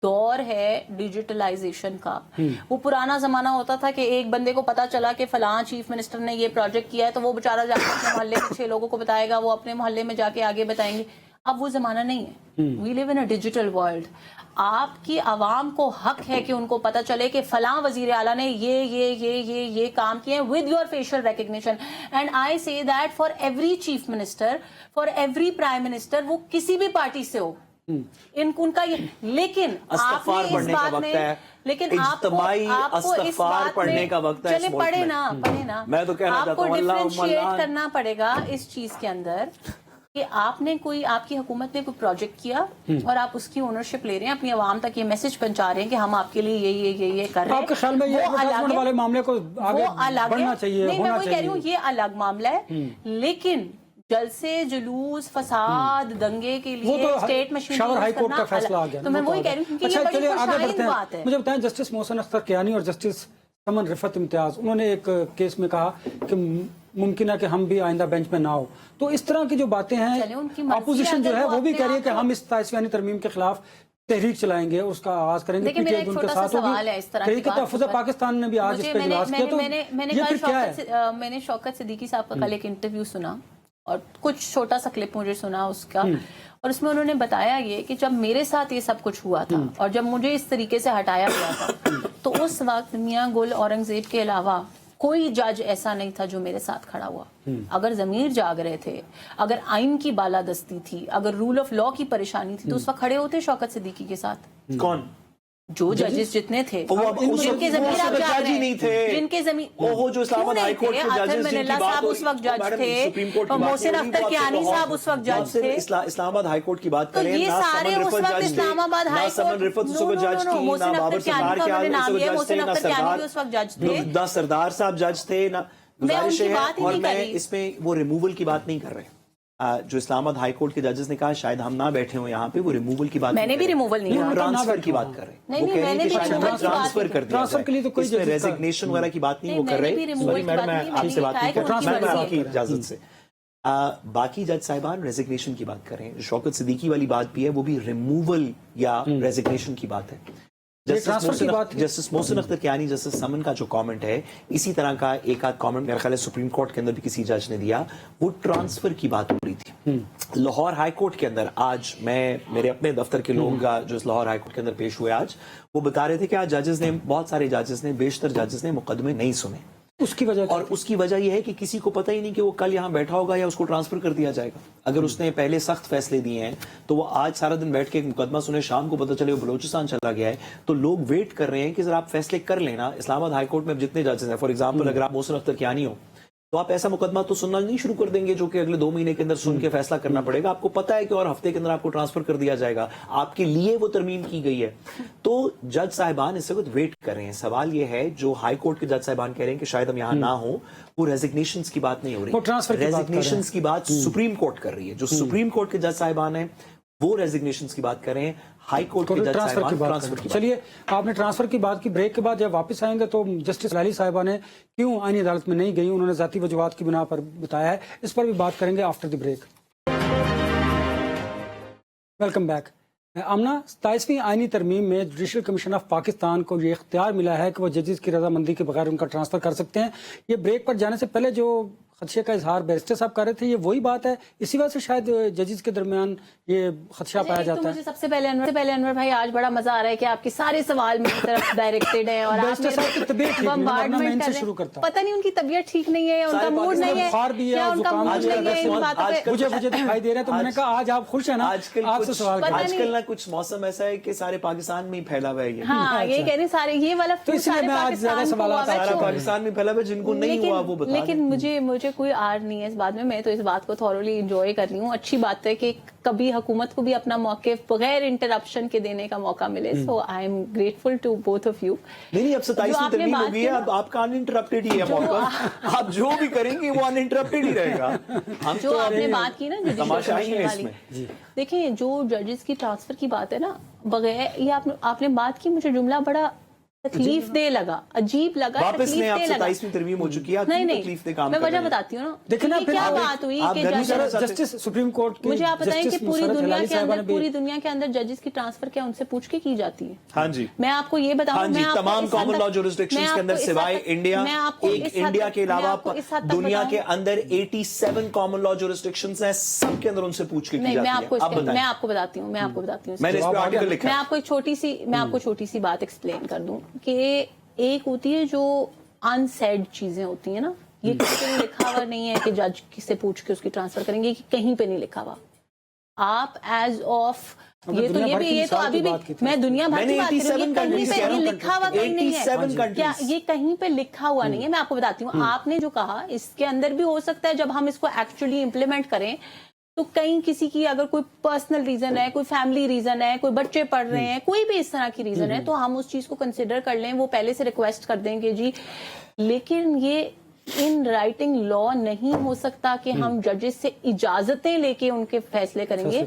Speaker 2: दौर है डिजिटलाइजेशन का। वो पुराना जमाना होता था कि एक बंदे को पता चला कि फलां चीफ मिनिस्टर ने ये प्रोजेक्ट किया है, तो वो बेचारा जाके अपने मोहल्ले के 6 लोगों को बताएगा, वो अपने मोहल्ले में जाके आगे बताएंगे। अब वो जमाना नहीं है। We live in a digital world. आपकी आवाम को हक है कि उनको पता चले कि फलां वजीर आला ने ये काम किए with your facial recognition. And I say that for every chief minister, for every prime minister, वो किसी भी पार्टी से हो, उनका ये। लेकिन
Speaker 3: अस्तगफार
Speaker 2: आपने इस
Speaker 3: पढ़ने का
Speaker 2: बात
Speaker 3: वक्त
Speaker 2: में,
Speaker 3: है,
Speaker 2: लेकिन आपको इस
Speaker 3: अस्तगफार
Speaker 2: बात
Speaker 3: पढ़ने
Speaker 2: में,
Speaker 3: का वक्त है इस
Speaker 2: चले
Speaker 3: मुल्क
Speaker 2: पढ़े
Speaker 3: में।
Speaker 2: ना, पढ़े ना।
Speaker 3: मैं तो कहना चाहता
Speaker 2: आपको
Speaker 3: हूं, अल्लाह
Speaker 2: डिफरेंशिएट करना पड़ेगा इस चीज के अंदर कि आपने कोई, आपकी हुकूमत ने कोई प्रोजेक्ट किया और आप उसकी ओनरशिप ले रहे हैं, अपनी आवाम तक ये मैसेज पहुंचा रहे हैं कि हम आपके लिए ये कर रहे हैं।
Speaker 1: आपके ख्याल में ये
Speaker 2: वो अलग
Speaker 1: एडवर्टाइजमेंट
Speaker 2: है,
Speaker 1: वाले मामले को आगे
Speaker 2: वो अलग
Speaker 1: बढ़ना
Speaker 2: है।
Speaker 1: चाहिए,
Speaker 2: नहीं, मैं
Speaker 1: होना
Speaker 2: वही कह रही हूँ,
Speaker 1: चाहिए।
Speaker 2: ये अलग मामला है। लेकिन जलसे, जुलूस, फसाद, दंगे के
Speaker 1: वो
Speaker 2: लिए
Speaker 1: तो
Speaker 2: state machine
Speaker 1: shower high court का फैसला आ गया।
Speaker 2: तो मैं वही कह रही हूँ, क्योंकि ये बड़ी
Speaker 1: चलिए आगे बढ़ते
Speaker 2: खुशआइंद बात
Speaker 1: हैं।
Speaker 2: है।
Speaker 1: मुझे बताएं, जस्टिस मोहसिन अख्तर कियानी और जस्टिस समन रिफत इम्तियाज, उन्होंने एक केस में कहा कि मुमकिन है कि हम भी आइंदा बेंच में ना हो। तो इस तरह की जो बातें
Speaker 2: चलिए, उनकी
Speaker 1: हैं,
Speaker 2: मर्जी
Speaker 1: अपोजिशन जो
Speaker 2: अगर
Speaker 1: है
Speaker 2: वो
Speaker 1: वो भी
Speaker 2: अपने
Speaker 1: कह रही है कि
Speaker 2: आप को-
Speaker 1: हम इस 27वीं तरमीम के खिलाफ तहरीक चलाएंगे, उसका आगाज करेंगे।
Speaker 2: देखिए, मेरा
Speaker 1: पीटीआई
Speaker 2: एक
Speaker 1: उनके
Speaker 2: छोटा सा
Speaker 1: साथ होगी।
Speaker 2: सवाल है इस तरह की
Speaker 1: तहरीक
Speaker 2: बात
Speaker 1: तहफ़्फ़ुज़
Speaker 2: पर।
Speaker 1: पाकिस्तान ने भी आज इस पर इजलास किया। तो
Speaker 2: मैंने
Speaker 1: ये
Speaker 2: कल
Speaker 1: फिर क्या है?
Speaker 2: मैंने शौकत सिद्दीकी साहब का कल एक इंटरव्यू सुना, और कुछ छोटा सा क्लिप मुझे सुना उसका, और उसमें उन्होंने बताया ये कि जब मेरे साथ ये सब कुछ हुआ था और जब मुझे इस तरीके से हटाया गया था, तो उस वक्त मियां गुल औरंगजेब के अलावा कोई जज ऐसा नहीं था जो मेरे साथ खड़ा हुआ। अगर जमीर जाग रहे थे, अगर आइन की बालादस्ती थी, अगर रूल ऑफ लॉ की परेशानी थी, तो उस वक्त खड़े होते शौकत सिद्दीकी के साथ।
Speaker 3: कौन?
Speaker 2: जो जजेस जितने थे, जिनके जमीर आप जाग रहे
Speaker 3: नहीं थे,
Speaker 2: हैं, जिनके जमीन,
Speaker 3: ओहो, जो इस्लामाबाद हाई कोर्ट के
Speaker 2: आथिर
Speaker 3: जजेस जिनकी
Speaker 2: मनिल्ला
Speaker 3: बात
Speaker 2: साहब
Speaker 3: हो
Speaker 2: उस वक्त
Speaker 3: रही-
Speaker 2: जज
Speaker 3: मैडम,
Speaker 2: थे,
Speaker 3: सुप्रीम कोर्ट की
Speaker 2: और
Speaker 3: बात
Speaker 2: मोहसिन
Speaker 3: हो रही,
Speaker 2: अख्तर
Speaker 3: वो
Speaker 2: कियानी
Speaker 3: आपसे
Speaker 2: साहब
Speaker 3: बहुत-
Speaker 2: उस वक्त
Speaker 3: वो
Speaker 2: जज
Speaker 3: आपसे
Speaker 2: थे।
Speaker 3: इस्लामाबाद हाई कोर्ट की बात
Speaker 2: तो
Speaker 3: करें,
Speaker 2: ये
Speaker 3: ना
Speaker 2: सारे
Speaker 3: समन
Speaker 2: उस
Speaker 3: रिफत
Speaker 2: वक्त
Speaker 3: जज थे,
Speaker 2: इस्लामाबाद
Speaker 3: ना
Speaker 2: हाई
Speaker 3: समन
Speaker 2: कोर्ट,
Speaker 3: रिफत उसको जज की,
Speaker 2: मोहसिन
Speaker 3: ना
Speaker 2: अख्तर
Speaker 3: बाबर
Speaker 2: कियानी
Speaker 3: सरदार
Speaker 2: का
Speaker 3: के
Speaker 2: उन्होंने
Speaker 3: आगे
Speaker 2: नाम
Speaker 3: उसको
Speaker 2: लिया,
Speaker 3: जज थे,
Speaker 2: मोहसिन
Speaker 3: ना
Speaker 2: अख्तर कियानी भी उस
Speaker 3: सरदार
Speaker 2: वक्त जज थे।
Speaker 3: ना सरदार साहब जज थे, ना गुजारिश
Speaker 2: उनकी
Speaker 3: है।
Speaker 2: बात ही
Speaker 3: और
Speaker 2: नहीं कर
Speaker 3: मैं
Speaker 2: रही।
Speaker 3: इसमें वो रिमूवल की बात नहीं कर रहे। जो इस्लामाबाद हाई कोर्ट के जजेस ने कहा शायद हम ना बैठे हो यहाँ पे, वो रिमूवल की बात
Speaker 2: मैंने भी
Speaker 3: कर रहे।
Speaker 2: रिमूवल नहीं कहा।
Speaker 3: ट्रांसफर की बात कर रहे हैं।
Speaker 2: नहीं,
Speaker 3: वो
Speaker 2: नहीं,
Speaker 3: कह रहे हैं
Speaker 2: मैंने
Speaker 3: कि
Speaker 2: भी
Speaker 3: शायद
Speaker 2: रिमूवल
Speaker 3: हमें
Speaker 2: की बात
Speaker 3: ट्रांसफर
Speaker 2: नहीं
Speaker 3: कर दिया
Speaker 1: ट्रांसफर के लिए तो कोई
Speaker 3: इसमें
Speaker 1: जजेस का-
Speaker 3: रेजिग्नेशन वगैरह की बात नहीं
Speaker 2: नहीं,
Speaker 3: वो कर
Speaker 2: मैंने
Speaker 3: रहे।
Speaker 2: भी रिमूवल
Speaker 3: सॉरी
Speaker 2: की
Speaker 3: मैडम,
Speaker 2: बात
Speaker 3: मैं
Speaker 2: नहीं, मैंने
Speaker 3: आपसे
Speaker 2: ये
Speaker 3: बात
Speaker 2: कहा
Speaker 3: नहीं
Speaker 2: कि
Speaker 3: कर
Speaker 2: उनकी
Speaker 3: मैं
Speaker 2: मर्जी
Speaker 3: आपकी
Speaker 2: है।
Speaker 3: इजाजत से बाकी जज साहिबान रेजिग्नेशन की बात कर रहे हैं। शौकत सिद्दीकी वाली बात भी है, वो भी रिमूवल या रेजिग्नेशन की बात है।
Speaker 1: ट्रांसफर की बात है।
Speaker 3: जस्टिस मोहसिन अख्तर कियानी, जस्टिस समन का जो कमेंट है, इसी तरह का एक आध कमेंट मेरे ख्याल है सुप्रीम कोर्ट के अंदर भी किसी जज ने दिया, वो ट्रांसफर की बात हो रही थी। लाहौर हाई कोर्ट के अंदर आज मैं, मेरे अपने दफ्तर के लोग जो इस लाहौर हाई कोर्ट के अंदर पेश हुए आज, वो बता रहे थे कि आज जजेस ने, बहुत सारे जजेस ने, बेशतर जजेस ने मुकदमे नहीं सुने।
Speaker 1: उसकी वजह
Speaker 3: और उसकी वजह यह है कि किसी को पता ही नहीं कि वो कल यहाँ बैठा होगा या उसको ट्रांसफर कर दिया जाएगा। अगर उसने पहले सख्त फैसले दिए हैं तो वो आज सारा दिन बैठ के एक मुकदमा सुने, शाम को पता चले वो बलोचिस्तान चला गया है, तो लोग वेट कर रहे हैं कि जरा आप फैसले कर लेना। इस्लामाबाद हाई कोर्ट में जितने जजेस हैं, फॉर एग्जाम्पल अगर आप मोहसिन अख्तर कियानी हो, तो आप ऐसा मुकदमा तो सुनना नहीं शुरू कर देंगे जो कि अगले 2 महीने के अंदर सुन के फैसला करना पड़ेगा। आपको पता है कि और हफ्ते के अंदर आपको ट्रांसफर कर दिया जाएगा, आपके लिए वो तरमीम की गई है। तो जज साहिबान इस वक्त वेट कर रहे हैं। सवाल ये है, जो हाई कोर्ट के जज साहिबान कह रहे हैं कि शायद हम यहाँ ना हो, वो रेजिग्नेशन की बात नहीं हो रही,
Speaker 1: वो ट्रांसफर की बात कर रहे हैं।
Speaker 3: रेजिग्नेशन की बात सुप्रीम कोर्ट कर रही है। जो सुप्रीम कोर्ट के जज साहिबान है वो रेजिग्नेशन की बात कर रहे हैं, हाई कोर्ट के जज
Speaker 1: ट्रांसफर
Speaker 3: साहिबान
Speaker 1: की बात
Speaker 3: ट्रांसफर
Speaker 1: करें।
Speaker 3: की बात।
Speaker 1: चलिए, आपने ट्रांसफर की बात की। ब्रेक के बाद जब वापस आएंगे तो जस्टिस लाली साहिबा ने क्यों आईनी अदालत में नहीं गई, उन्होंने जाती वजूहात की बिना पर बताया है, इस पर भी बात करेंगे after the break. Welcome back. Amna, 27वीं आईनी तरमीम में जुडिशल कमीशन ऑफ पाकिस्तान को ये इख्तियार मिला है कि वो जजेस की रजामंदी के बगैर उनका ट्रांसफर कर सकते हैं। ये ब्रेक पर जाने से पहले जो खदशे का इजहार बैरिस्टर साहब कर रहे थे, ये वही बात है? इसी वजह से शायद जजेस के दरमियान ये खदशा पाया जाता है।
Speaker 2: मुझे सबसे पहले अनवर भाई, आज बड़ा मजा आ रहा है कि आपके सारे सवाल मेरी तरफ डायरेक्टेड है और
Speaker 1: बैरिस्टर साहब की तबीयत ठीक नहीं है, वरना मैं इनसे शुरू करता।
Speaker 2: पता नहीं उनकी तबीयत ठीक नहीं है, उनका मूड नहीं है,
Speaker 1: बुखार भी है,
Speaker 2: या उनका
Speaker 1: जुकाम
Speaker 2: मूड
Speaker 1: भी है,
Speaker 2: नहीं है, इन बातों पे
Speaker 1: मुझे दिखाई दे रहा है। तो मैंने कहा आज आप खुश हैं ना, आपसे सवाल करें।
Speaker 3: आजकल ना कुछ मौसम ऐसा है कि सारे पाकिस्तान में ही फैला हुआ है ये।
Speaker 2: हाँ, ये कह रहे हैं सारे ये वाला
Speaker 1: तो इसलिए मैं आज ज्यादा सवाल
Speaker 3: सारा पाकिस्तान में फैला हुआ है, जिनको नहीं हुआ वो बता।
Speaker 2: लेकिन मुझे कोई आर नहीं है इस बात में, मैं तो इस बात को थॉरोली एंजॉय कर रही हूँ। अच्छी बात है कि कभी हुकूमत को भी अपना मौक़िफ़ बगैर इंटरप्शन के देने का मौका मिले। So I am grateful to both of you.
Speaker 3: नहीं, अब 27वीं तरमीम हो गई है, अब आपका अनइंटरप्टेड ही है मौका। आप जो भी करेंगे वो अनइंटरप्टेड ही रहेगा। हम
Speaker 2: जो आपने बात की ना
Speaker 3: तमाशा ही है
Speaker 2: वाली,
Speaker 3: इसमें।
Speaker 2: देखिए जो जजेस की ट्रांसफर की बात है ना, बगैर ये आपने बात की, मुझे जुमला बड़ा तकलीफ दे लगा, अजीब लगा,
Speaker 3: वापस
Speaker 2: तकलीफ
Speaker 3: में आप
Speaker 2: दे लगा।
Speaker 3: 27वीं तरमीम हो चुकी है,
Speaker 2: नहीं
Speaker 3: तकलीफ दे काम
Speaker 2: मैं
Speaker 3: कर
Speaker 2: वजह
Speaker 3: रहे हैं।
Speaker 2: बताती हूँ ना।
Speaker 1: देखिए ना,
Speaker 2: ये
Speaker 1: फिर
Speaker 2: क्या
Speaker 1: आप
Speaker 2: बात हुई
Speaker 3: आप
Speaker 2: कि
Speaker 3: घर में
Speaker 2: जजेस,
Speaker 1: जस्टिस सुप्रीम कोर्ट के
Speaker 2: मुझे आप बताएं कि
Speaker 1: जस्टिस
Speaker 2: पूरी
Speaker 1: मुशर्रत
Speaker 2: दुनिया
Speaker 1: हलाली
Speaker 2: के
Speaker 1: साहिबा
Speaker 2: अंदर
Speaker 1: ने भी-
Speaker 2: पूरी दुनिया के अंदर जजेस की ट्रांसफर क्या उनसे पूछ के की जाती है?
Speaker 3: हाँ जी,
Speaker 2: मैं आपको ये बताऊं,
Speaker 3: हाँ जी,
Speaker 2: मैं आपको
Speaker 3: तमाम
Speaker 2: इस हद
Speaker 3: कॉमन
Speaker 2: तक-
Speaker 3: लॉ जुरिस्डिक्शंस के अंदर
Speaker 2: मैं
Speaker 3: सिवाय
Speaker 2: आपको
Speaker 3: इंडिया,
Speaker 2: मैं आपको
Speaker 3: एक
Speaker 2: इस हद
Speaker 3: इंडिया
Speaker 2: तक-
Speaker 3: के
Speaker 2: मैं
Speaker 3: अलावा
Speaker 2: आपको इस हद तक
Speaker 3: दुनिया
Speaker 2: बताऊं।
Speaker 3: के अंदर 87 कॉमन लॉ जुरिस्डिक्शंस हैं, सब के अंदर उनसे पूछ के की
Speaker 2: नहीं,
Speaker 3: जाती
Speaker 2: मैं
Speaker 3: है।
Speaker 2: आपको
Speaker 3: आप बताएं।
Speaker 2: मैं आपको बताती हूँ,
Speaker 3: मैंने इस पे आर्टिकल लिखा
Speaker 2: मैं
Speaker 3: है।
Speaker 2: आपको एक छोटी सी बात एक्सप्लेन कर दूं कि एक होती है जो अनसेड चीजें होती है ना, ये किसी पे नहीं लिखा हुआ नहीं है कि जज से पूछ के उसकी ट्रांसफर करेंगे, कि कहीं पे नहीं लिखा हुआ। आप एज ऑफ ये तो अभी भी मैं दुनिया भर की बात कर रही हूँ, कहीं पे ये लिखा हुआ कहीं नहीं है क्या? ये कहीं पे लिखा हुआ नहीं है। मैं आपको बताती हूँ, आपने जो कहा इसके अंदर भी हो सकता है जब हम इसको एक्चुअली इम्प्लीमेंट करें तो कहीं किसी की अगर कोई पर्सनल रीजन है, कोई फैमिली रीजन है, कोई बच्चे पढ़ रहे हैं, कोई भी इस तरह की रीजन है, तो हम उस चीज को कंसिडर कर लें, वो पहले से रिक्वेस्ट कर देंगे जी। लेकिन ये इन राइटिंग लॉ नहीं हो सकता कि हम जजेस से इजाजतें लेके उनके फैसले करेंगे।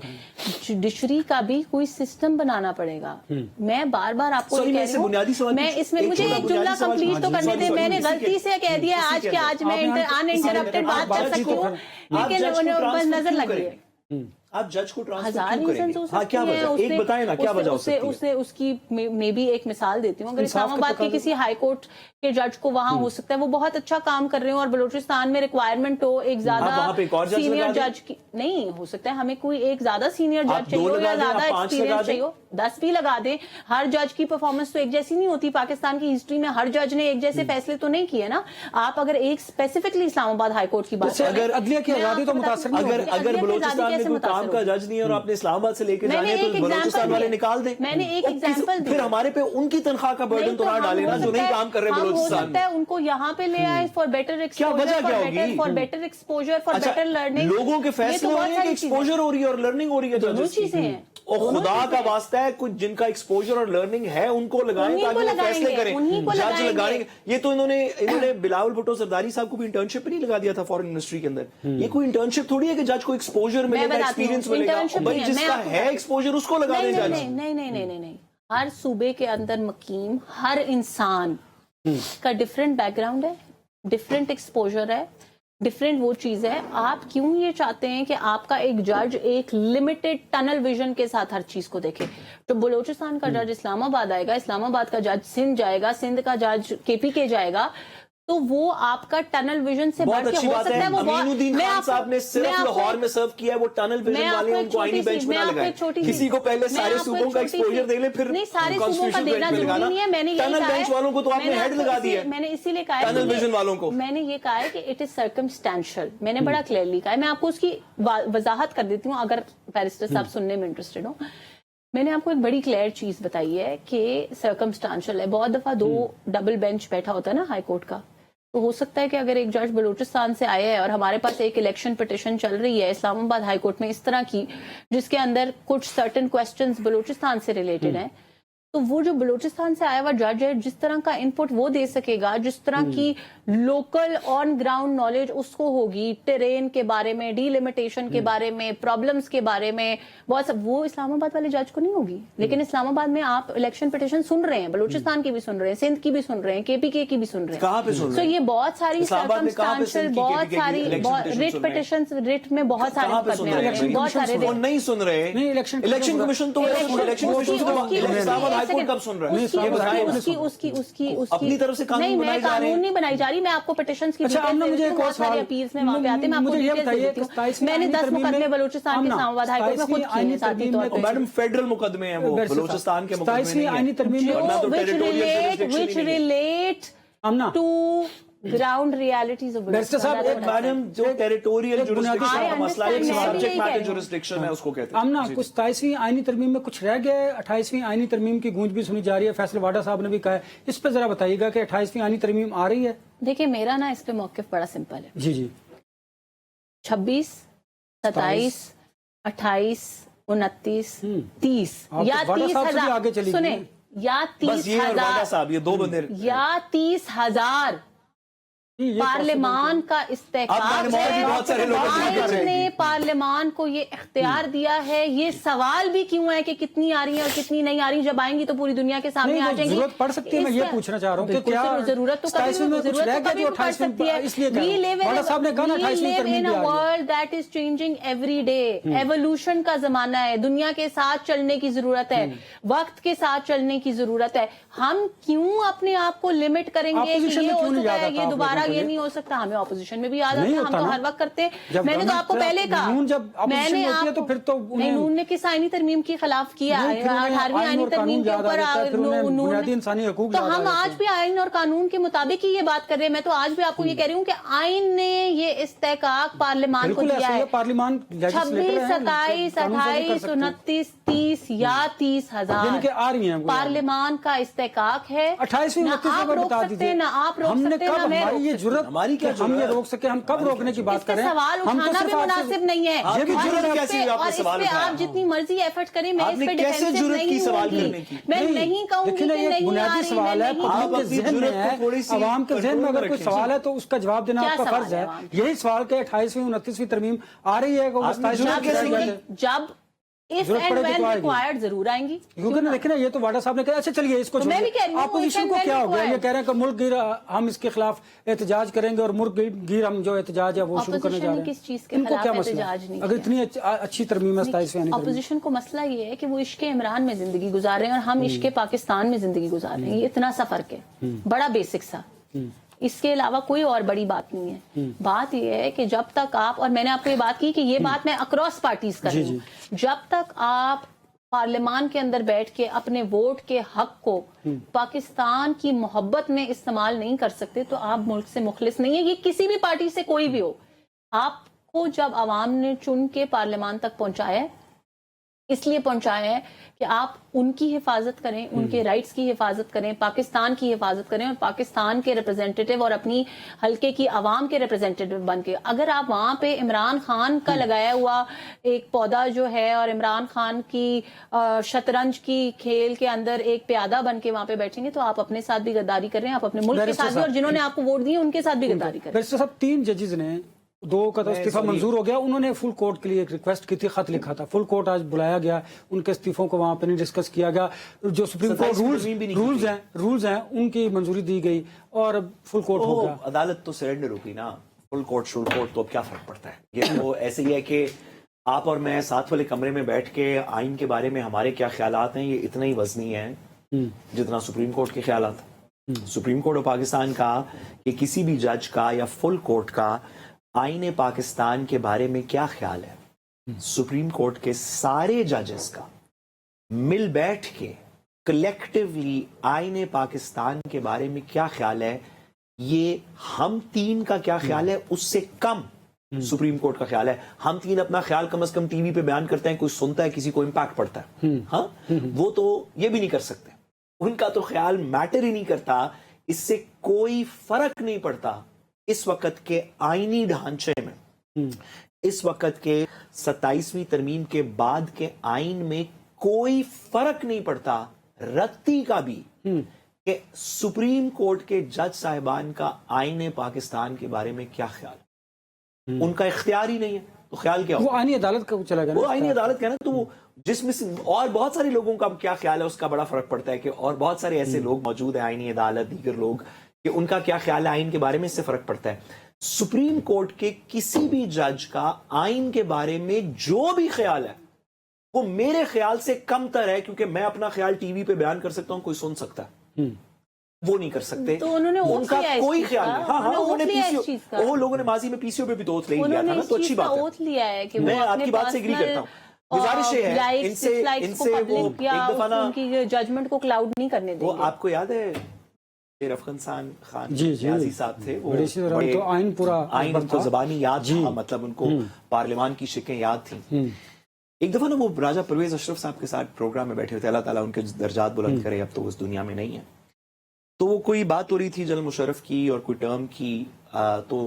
Speaker 2: जुडिशरी का भी कोई सिस्टम बनाना पड़ेगा। मैं बार बार आपको ये कह रही हूँ, मैं इसमें मुझे एक जुमला कंप्लीट तो करने दे। मैंने गलती से कह दिया आज के आज मैं अनइंटरप्टेड बात कर सकती हूँ, लेकिन नजर लगी है।
Speaker 3: आप जज को ट्रांसफर
Speaker 2: हजार
Speaker 3: क्यों
Speaker 2: रीजन
Speaker 3: करेंगे?
Speaker 2: हो
Speaker 3: हाँ, क्या
Speaker 2: सकती
Speaker 3: वजह?
Speaker 2: है।
Speaker 3: एक बताएं ना, क्या वजह हो सकती है?
Speaker 2: उसकी मे भी एक मिसाल देती हूँ। अगर इस्लामाबाद के किसी हाई कोर्ट के जज को वहां हो सकता है, वो बहुत अच्छा काम कर रहे हो और बलूचिस्तान में रिक्वायरमेंट हो एक ज्यादा सीनियर जज की, नहीं हो सकता है हमें कोई एक ज्यादा सीनियर जज चाहिए हो या ज्यादा एक्सपीरियंस चाहिए हो, 10 भी लगा दें। हर जज की परफॉर्मेंस तो एक जैसी नहीं होती। पाकिस्तान की हिस्ट्री में हर जज ने एक जैसे फैसले तो नहीं किए ना। आप अगर एक स्पेसिफिकली इस्लामाबाद हाई कोर्ट की बात
Speaker 1: अगर अदलिया की आजादी तो मुतासर नहीं होगी।
Speaker 3: अगर बलूचिस्तान में कोई काम का जज नहीं है और आपने इस्लामाबाद से लेके जाने तो बलूचिस्तान वाले निकाल दें।
Speaker 2: मैंने एक एग्जांपल दी,
Speaker 3: फिर हमारे पे उनकी तनख्वाह का बर्डन तो ना डाले ना, जो नहीं काम कर रहे बलूचिस्तान में।
Speaker 2: उनको यहाँ पे ले आए for better exposure, for better exposure, for better learning.
Speaker 3: लोगों के फैसले हो रहे हैं कि एक्सपोजर हो रही है और लर्निंग हो रही है।
Speaker 2: दोनों चीजें हैं।
Speaker 3: और खुदा का वास्ता है, कुछ जिनका एक्सपोजर और लर्निंग है उनको लगाएं ताकि वो फैसले करें। जज लगाएंगे। ये तो इन्होंने बिलावल भुट्टो सरदारी साहब को भी इंटर्नशिप नहीं लगा दिया था फॉरेन मिनिस्ट्री के अंदर। ये कोई इंटर्नशिप थोड़ी है कि जज को एक्सपोजर मिलेगा, एक्सपीरियंस मिलेगा। भाई जिसका है एक्सपोजर उसको लगा दे जज।
Speaker 2: नहीं, हर सूबे के अंदर मकीम हर इंसान का डिफरेंट बैकग्राउंड है, डिफरेंट एक्सपोजर है, डिफरेंट वो चीज है। आप क्यों ये चाहते हैं कि आपका एक जज एक लिमिटेड टनल विजन के साथ हर चीज को देखे? तो बलूचिस्तान का जज इस्लामाबाद आएगा, इस्लामाबाद का जज सिंध जाएगा, सिंध का जज केपीके जाएगा, तो वो आपका टनल विजन से बढ़ के हो सकता है। वो
Speaker 3: अमीनुद्दीन खान साहब ने सिर्फ लाहौर में सर्व किया है, वो टनल विजन वाले उनको आईनी बेंच में ना लगाए। किसी को पहले सारे सूबों का एक्सपोजर दे ले, फिर
Speaker 2: नहीं सारे सूबों का देना जरूरी नहीं है। मैंने
Speaker 3: टनल बेंच वालों को तो आपने हेड लगा दिया।
Speaker 2: मैंने इसीलिए कहा है
Speaker 3: टनल विजन वालों को,
Speaker 2: मैंने ये कहा है कि इट इज सर्कमस्टेंशियल। मैंने बड़ा क्लियरली कहा है। मैं आपको उसकी वजाहत कर देती हूँ अगर बैरिस्टर साहब सुनने में इंटरेस्टेड हो। मैंने आपको एक बड़ी क्लियर चीज बताई है कि सर्कमस्टेंशियल है। बहुत दफा 2 डबल बेंच बैठा होता है ना हाई कोर्ट का, तो हो सकता है कि अगर एक जज बलूचिस्तान से आया है और हमारे पास एक इलेक्शन पिटिशन चल रही है इस्लामाबाद हाई कोर्ट में इस तरह की, जिसके अंदर कुछ सर्टेन क्वेश्चंस बलूचिस्तान से रिलेटेड हैं, تو وہ جو بلوچستان سے آیا ہوا جج ہے جس طرح کا انپٹ وہ دے سکے گا, جس طرح کی لوکل آن گراؤنڈ نالج اس کو ہوگی ٹرین کے بارے میں, ڈی لمیٹیشن کے بارے میں, پرابلمز کے بارے میں, بہت وہ اسلام آباد والے جج کو نہیں ہوگی. لیکن اسلام آباد میں آپ الیکشن پٹیشن سن رہے ہیں, بلوچستان کی بھی سن رہے ہیں, سندھ کی بھی سن رہے ہیں, کے پی کے کی بھی سن رہے ہیں.
Speaker 3: کہاں پہ سن رہے
Speaker 2: تو
Speaker 3: ہیں؟
Speaker 2: یہ بہت ساری سرکمسٹانشل, بہت ساری ریٹ
Speaker 3: پٹیشن
Speaker 2: پٹیشن, ریٹ میں بہت سارے مقدمے آ رہے ہیں, بہت سارے
Speaker 3: وہ نہیں سن رہے.
Speaker 1: نہیں, الیکشن
Speaker 3: کمیشن تو اسلام آباد ہائی کورٹ کب سن رہا ہے؟ اپنی طرف سے قانون بنائے جا رہے ہیں.
Speaker 2: قانون نہیں بنائی جا رہی, میں آپ کو پٹیشنز کی بہت سارے اپیلز میں وہاں پہ آتے ہیں, میں آپ کو ڈیٹیلز دے دیتی ہوں. میں نے 10 مقدمے بلوچستان کے اسلام آباد ہائی کورٹ میں خود کیے ہیں ذاتی طور پہ.
Speaker 3: میڈم فیڈرل مقدمے ہیں وہ, بلوچستان کے مقدمے نہیں
Speaker 1: آئینی ترمیم
Speaker 2: which relate to ground realities of
Speaker 3: barrister صاحب, ایک میڈم جو ٹیریٹوریل جورسڈکشن کا مسئلہ ہے, سبجیکٹ میٹر جورسڈکشن ہے, اس کو کہتے ہیں.
Speaker 1: آمنا, کچھ 27ویں آئینی ترمیم میں کچھ رہ گیا ہے. 28ویں آئینی ترمیم کی گونج بھی سنی جا رہی ہے, فیصل واڈا صاحب نے بھی کہا ہے. اس پہ ذرا بتائیے گا کہ 28ویں آئینی ترمیم آ رہی ہے.
Speaker 2: دیکھیں میرا نا اس پہ موقف بڑا سمپل ہے.
Speaker 1: جی جی,
Speaker 2: 26, 27, 28, 29, 30 یا 30,000 سنیں, یا 30,000
Speaker 3: یہ دو بندے
Speaker 2: یا 30,000 پارلیمان کا استحقاق ہے. آئین نے پارلیمان کو یہ اختیار دیا ہے. یہ سوال بھی کیوں ہے کہ کتنی آ رہی ہیں اور کتنی نہیں آ رہی, جب آئیں گی تو پوری دنیا کے سامنے آ جائیں گی.
Speaker 1: ضرورت پڑ سکتی ہے, میں یہ پوچھنا چاہ رہا ہوں کہ کیا
Speaker 2: ضرورت تو کبھی پڑ سکتی ہے. We live in a world that is changing every day. Evolution کا زمانہ ہے, دنیا کے ساتھ چلنے کی ضرورت ہے, وقت کے ساتھ چلنے کی ضرورت ہے. ہم کیوں اپنے آپ کو لمٹ کریں گے کہ یہ ہو سکتا ہے, یہ دوبارہ یہ نہیں ہو سکتا. ہمیں اپوزیشن میں بھی یاد آتا ہے, ہم تو ہر وقت کرتے ہیں. میں نے تو آپ کو پہلے کہا, میں نے آپ کو نون نے کس آئینی ترمیم کی خلاف کیا, 18ویں آئینی ترمیم کے اوپر تو ہم آج بھی آئین اور قانون کے مطابق ہی یہ بات کر رہے ہیں. میں تو آج بھی آپ کو یہ کہہ رہی ہوں کہ آئین نے یہ استحقاق پارلیمان کو دیا ہے. 26, 27, 28, 29, 30 یا 30,000 پارلیمان کا استحقاق ہے.
Speaker 1: 28ویں 29
Speaker 2: آپ روک سکتے ہیں, نہ آپ روک سکتے ہیں, نہ میں
Speaker 1: ہماری یہ ضرورت, ہماری کیا ہم یہ روک سکے, ہم کب روکنے کی بات کریں.
Speaker 2: سوال اٹھانا بھی مناسب نہیں ہے, اور اس پہ آپ جتنی مرضی ایفرٹ کریں, میں اس پہ ڈیفینسو نہیں ہوں گی. میں نہیں کہوں گی کہ نہیں آ رہی,
Speaker 1: سوال ہے عوام کے ذہن میں ہے, عوام کے ذہن میں اگر کوئی سوال ہے تو اس کا جواب دینا آپ کا فرض ہے. یہی سوال کہ 28ویں 29ویں ترمیم آ رہی ہے,
Speaker 2: جب if and when required ضرور آئیں گی.
Speaker 1: کیونکہ دیکھیں نا, یہ تو واڈا صاحب نے کہا. اچھا چلیے اس کو اپوزیشن کو کیا ہو گیا, یہ کہہ رہے ہیں کہ ملک گیر ہم اس کے خلاف احتجاج کریں گے, اور ملک گیر ہم جو احتجاج ہے وہ شروع کرنے جا رہے ہیں. ان کو کیا مسئلہ اگر اتنی اچھی ترمیم ہے 27ویں؟
Speaker 2: اپوزیشن کو مسئلہ یہ ہے کہ وہ عشق عمران میں زندگی گزار رہے ہیں اور ہم عشق پاکستان میں زندگی گزار رہے ہیں. یہ اتنا سا فرق ہے, بڑا بیسک سا. اس کے علاوہ کوئی اور بڑی بات نہیں ہے. بات یہ ہے کہ جب تک آپ, اور میں نے آپ کو یہ بات کی کہ یہ بات میں اکراس پارٹیز کر رہی ہوں, جب تک آپ پارلیمان کے اندر بیٹھ کے اپنے ووٹ کے حق کو پاکستان کی محبت میں استعمال نہیں کر سکتے تو آپ ملک سے مخلص نہیں ہیں. یہ کسی بھی پارٹی سے کوئی بھی ہو, آپ کو جب عوام نے چن کے پارلیمان تک پہنچایا ہے, اس لیے پہنچایا ہے کہ آپ ان کی حفاظت کریں, ان کے رائٹس کی حفاظت کریں, پاکستان کی حفاظت کریں, اور پاکستان کے ریپرزینٹیٹیو اور اپنی حلقے کی عوام کے ریپرزینٹیٹیو بن کے. اگر آپ وہاں پہ عمران خان کا لگایا ہوا ایک پودا جو ہے, اور عمران خان کی شطرنج کی کھیل کے اندر ایک پیادہ بن کے وہاں پہ بیٹھیں گے, تو آپ اپنے ساتھ بھی غداری کر رہے ہیں, آپ اپنے ملک کے ساتھ بھی, اور جنہوں نے آپ کو ووٹ دیے ان کے ساتھ بھی غداری کر رہے ہیں.
Speaker 1: بیرسٹر صاحب 3 ججز نے, 2 کا تو استعفیٰ منظور ہو گیا, انہوں نے فل کورٹ کے لیے ایک ریکویسٹ کی تھی, خط لکھا تھا. فل کورٹ آج بلایا گیا, ان کے استعفوں کو وہاں پہ نہیں ڈسکس کیا گیا. جو سپریم کورٹ رولز ہیں ان کی منظوری دی گئی اور فل کورٹ ہو گیا.
Speaker 3: عدالت تو سرنڈر ہوگی نا, فل کورٹ شول کورٹ تو اب کیا فرق پڑتا ہے. یہ تو ایسے ہی ہے کہ آپ اور میں ساتھ والے کمرے میں بیٹھ کے آئین کے بارے میں ہمارے کیا خیالات ہیں, یہ اتنا ہی وزنی ہے جتنا سپریم کورٹ کے خیالات. سپریم کورٹ آف پاکستان کا کہ کسی بھی جج کا یا فل کورٹ کا آئین پاکستان کے بارے میں کیا خیال ہے, سپریم کورٹ کے سارے ججز کا مل بیٹھ کے کلیکٹیولی آئین پاکستان کے بارے میں کیا خیال ہے, یہ ہم 3 کا کیا خیال ہے اس سے کم سپریم کورٹ کا خیال ہے. ہم 3 اپنا خیال کم از کم ٹی وی پہ بیان کرتے ہیں, کوئی سنتا ہے, کسی کو امپیکٹ پڑتا ہے, ہاں وہ تو یہ بھی نہیں کر سکتے. ان کا تو خیال میٹر ہی نہیں کرتا, اس سے کوئی فرق نہیں پڑتا. اس وقت کے آئینی ڈھانچے میں, اس وقت کے 27ویں ترمیم کے بعد کے آئین میں کوئی فرق نہیں پڑتا रखती का भी कि सुप्रीम कोर्ट के जज साहिबान का आईने पाकिस्तान के बारे में क्या ख्याल है। उनका इख्तियार ही नहीं है, तो ख्याल क्या
Speaker 1: वो
Speaker 3: होगा?
Speaker 1: आईनी अदालत का चला गया
Speaker 3: वो
Speaker 1: ना।
Speaker 3: आईनी अदालत का है ना, तो वो जिसमें से और बहुत सारे लोगों का क्या ख्याल है उसका बड़ा फर्क पड़ता है कि और बहुत सारे ऐसे लोग मौजूद हैं आईनी अदालत, दीगर लोग, कि उनका क्या ख्याल है आइन के बारे में, इससे फर्क पड़ता है। सुप्रीम कोर्ट के किसी भी जज का आइन के बारे में जो भी ख्याल है वो मेरे ख्याल से कमतर है, क्योंकि मैं अपना ख्याल टीवी पे बयान कर सकता हूं, कोई सुन सकता है, वो नहीं कर सकते।
Speaker 2: तो उन्होंने ओथ
Speaker 3: उनका
Speaker 2: लिया इस
Speaker 3: कोई
Speaker 2: चीज
Speaker 3: ख्याल
Speaker 2: का?
Speaker 3: नहीं। हाँ हाँ,
Speaker 2: उन्होंने
Speaker 3: उन्होंने
Speaker 2: ओथ लिया इस
Speaker 3: पीसीओ,
Speaker 2: चीज का?
Speaker 3: वो लोगों ने माजी में पीसीओ पे भी तो ओथ ले ही लिया
Speaker 2: उन्होंने
Speaker 3: था ना,
Speaker 2: इस
Speaker 3: तो अच्छी
Speaker 2: चीज का
Speaker 3: बात है।
Speaker 2: ओथ लिया है कि
Speaker 3: मैं
Speaker 2: वो अपने
Speaker 3: आपकी बात से एग्री करता हूँ। गुजारिश ये है इनसे वो एक दफा ना
Speaker 2: उनकी जजमेंट को क्लाउड नहीं करने
Speaker 3: वो
Speaker 2: देंगे।
Speaker 3: आपको याद है शेर अफगन खान
Speaker 1: जी, जी।
Speaker 3: न्याजी साहब थे, वो
Speaker 1: बड़ी सी तरह
Speaker 3: बड़े-
Speaker 1: तो आइन पूरा
Speaker 3: आइन
Speaker 1: अकबर
Speaker 3: उनको
Speaker 1: था।
Speaker 3: ज़बानी याद
Speaker 1: जी।
Speaker 3: था, मतलब उनको पार्लियामान की शिकें याद थी। एक दफा ना वो राजा परवेज अशरफ साहब के साथ प्रोग्राम में बैठे थे, अल्लाह ताला उनके दर्जात बुलंद करे, अब तो उस दुनिया में नहीं है। तो वो कोई बात हो रही थी जनरल मुशर्रफ की और कोई टर्म की, तो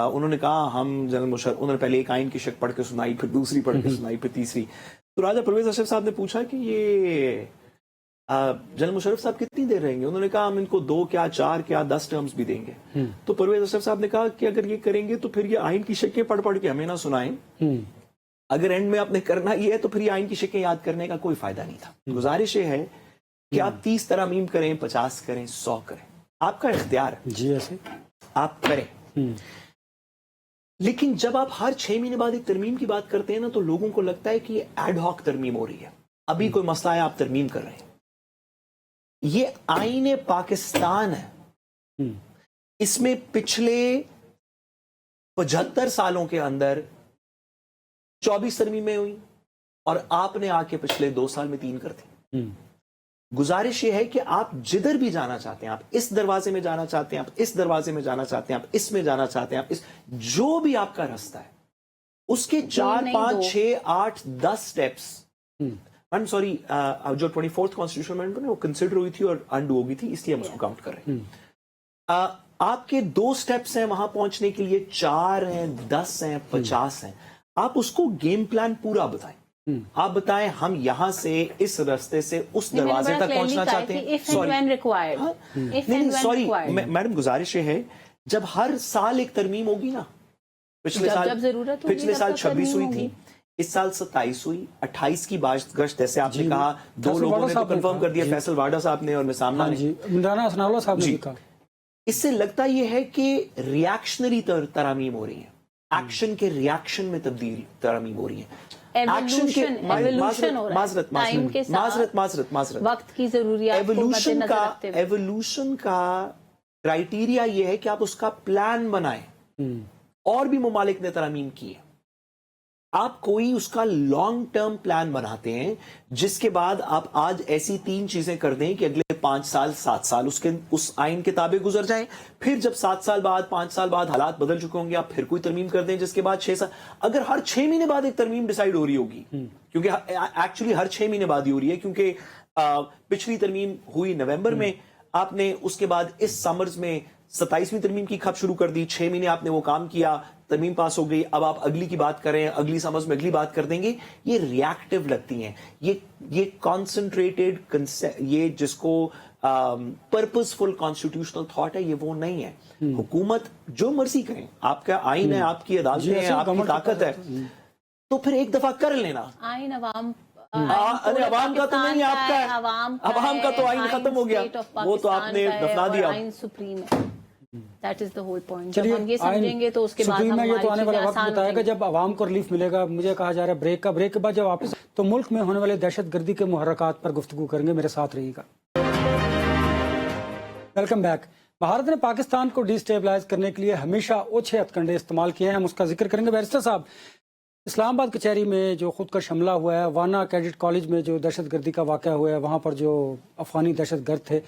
Speaker 3: उन्होंने कहा हम जनरल मुशर्रफ, उन्होंने पहले एक आइन की शक पढ़ के सुनाई, फिर दूसरी पढ़ के सुनाई, फिर तीसरी। तो राजा परवेज अशरफ साहब ने पूछा कि ये जनरल मुशर्रफ साहब कितनी देर रहेंगे? उन्होंने कहा हम इनको 2 क्या 4 क्या 10 टर्म्स भी देंगे। तो परवेज अशरफ साहब ने कहा कि अगर ये करेंगे तो फिर ये आइन की शकें पढ़ पढ़ के हमें ना सुनाएं, अगर एंड में आपने करना ही है तो फिर ये आइन की शिकें याद करने का कोई फायदा नहीं था। गुजारिश ये है कि आप 30 तरमीम करें, 50 करें, 100 करें, आपका इख्तियार है,
Speaker 1: जी ऐसे
Speaker 3: आप करें। लेकिन जब आप हर 6 महीने बाद एक तरमीम की बात करते हैं ना, तो लोगों को लगता है कि ये एड हॉक तरमीम हो रही है, अभी कोई मसला है आप तरमीम कर रहे हैं। ये आईने पाकिस्तान है, इसमें पिछले 75 सालों के अंदर 24 तरमीमें हुई और आपने आके पिछले 2 साल में 3 कर दी। गुजारिश ये है कि आप जिधर भी जाना चाहते हैं, आप इस दरवाजे में जाना चाहते हैं, आप इस दरवाजे में जाना चाहते हैं, आप इसमें जाना चाहते हैं, आप इस, जो भी आपका रास्ता है उसके 4, 5, 6, 8, 10 स्टेप्स। आई एम सॉरी, जो 24th कॉन्स्टिट्यूशन अमेंडमेंट वो कंसिडर हुई थी और अंडू हो गई थी, इसलिए हम उसको काउंट कर रहे हैं। आपके 2 स्टेप्स हैं वहां पहुंचने के लिए, 4 हैं, 10 हैं, 50 हैं। आप उसको गेम प्लान पूरा बताएं। आप बताएं हम यहां से इस रास्ते से उस दरवाजे तक पहुंचना चाहते हैं। सॉरी मैडम, गुजारिश है जब हर साल एक तरमीम होगी ना, पिछले साल 26 हुई थी, इस साल 27 हुई, 28 की गश्त, जैसे आपने कहा 2 लोगों ने तो कंफर्म कर दिया, फैसल वाडा साहब ने और मिसामना ने,
Speaker 1: इमरान हसनाउल्लाह साहब ने कहा।
Speaker 3: इससे लगता यह है कि रिएक्शनरी तरमीम हो रही है, एक्शन के रिएक्शन में तब्दील तरमीम हो रही है,
Speaker 2: एवोल्यूशन हो रहा है टाइम के साथ,
Speaker 3: माजरत
Speaker 2: वक्त की जरूरियात को मद्देनजर रखते हुए।
Speaker 3: एवोल्यूशन का क्राइटेरिया ये है कि आप उसका प्लान बनाएं। और भी मुमालिक ने तरमीम की है, आप कोई उसका लॉन्ग टर्म प्लान बनाते हैं जिसके बाद आप आज ऐसी 3 चीजें कर दें कि अगले 5 साल 7 साल उसके उस आइन के ताबे गुजर जाएं, फिर जब 7 साल बाद 5 साल बाद हालात बदल चुके होंगे आप फिर कोई तरमीम कर दें, जिसके बाद 6 साल, अगर हर 6 महीने बाद एक तरमीम डिसाइड हो रही होगी, क्योंकि एक्चुअली हर 6 महीने बाद ही हो रही है, क्योंकि पिछली तरमीम हुई नवंबर में, आपने उसके बाद इस समर्स में 27वीं तरमीम की खप शुरू कर दी, 6 महीने आपने वो काम किया, तरमीम पास हो गई, अब आप अगली की बात करें, अगली समझ में अगली बात कर देंगे, ये रिएक्टिव लगती हैं। ये कॉन्सेंट्रेटेड, ये जिसको पर्पसफुल कॉन्स्टिट्यूशनल थॉट है, ये वो नहीं है। हुकूमत जो मर्जी करें, आपका आइन है, आपकी अदालतें हैं, आपकी ताकत है, तो फिर एक दफा कर लेना।
Speaker 2: आइन अवाम
Speaker 3: अरे अवाम का तो नहीं, आपका है, अवाम का तो आइन खत्म हो गया, वो तो आपने दफना दिया।
Speaker 2: आइन सुप्रीम है, that is the whole point.
Speaker 1: चलिए,
Speaker 2: जब हम ये समझेंगे तो उसके बाद
Speaker 1: सुप्रीम में ये तो आने वाला
Speaker 2: हमारी
Speaker 1: वक्त
Speaker 2: चीजें
Speaker 1: बताएगा
Speaker 2: आसान
Speaker 1: जब आवाम को रिलीफ मिलेगा। मुझे कहा जा रहा है ब्रेक के बाद जब वापस, तो मुल्क में होने वाले दहशतगर्दी के मुहर्रकात पर गुफ्तगू करेंगे। मेरे साथ रहिएगा। Welcome back. भारत ने पाकिस्तान को डिस्टेबलाइज करने के लिए हमेशा ओछे हथकंडे इस्तेमाल किए हैं, हम उसका जिक्र करेंगे। बैरिस्टर साहब, इस्लामाबाद कचहरी में जो खुदकश हमला हुआ है, वाना कैडेट कॉलेज में जो दहशतगर्दी का वाक़या हुआ है, वहाँ पर जो अफगानी दहशतगर्द थे,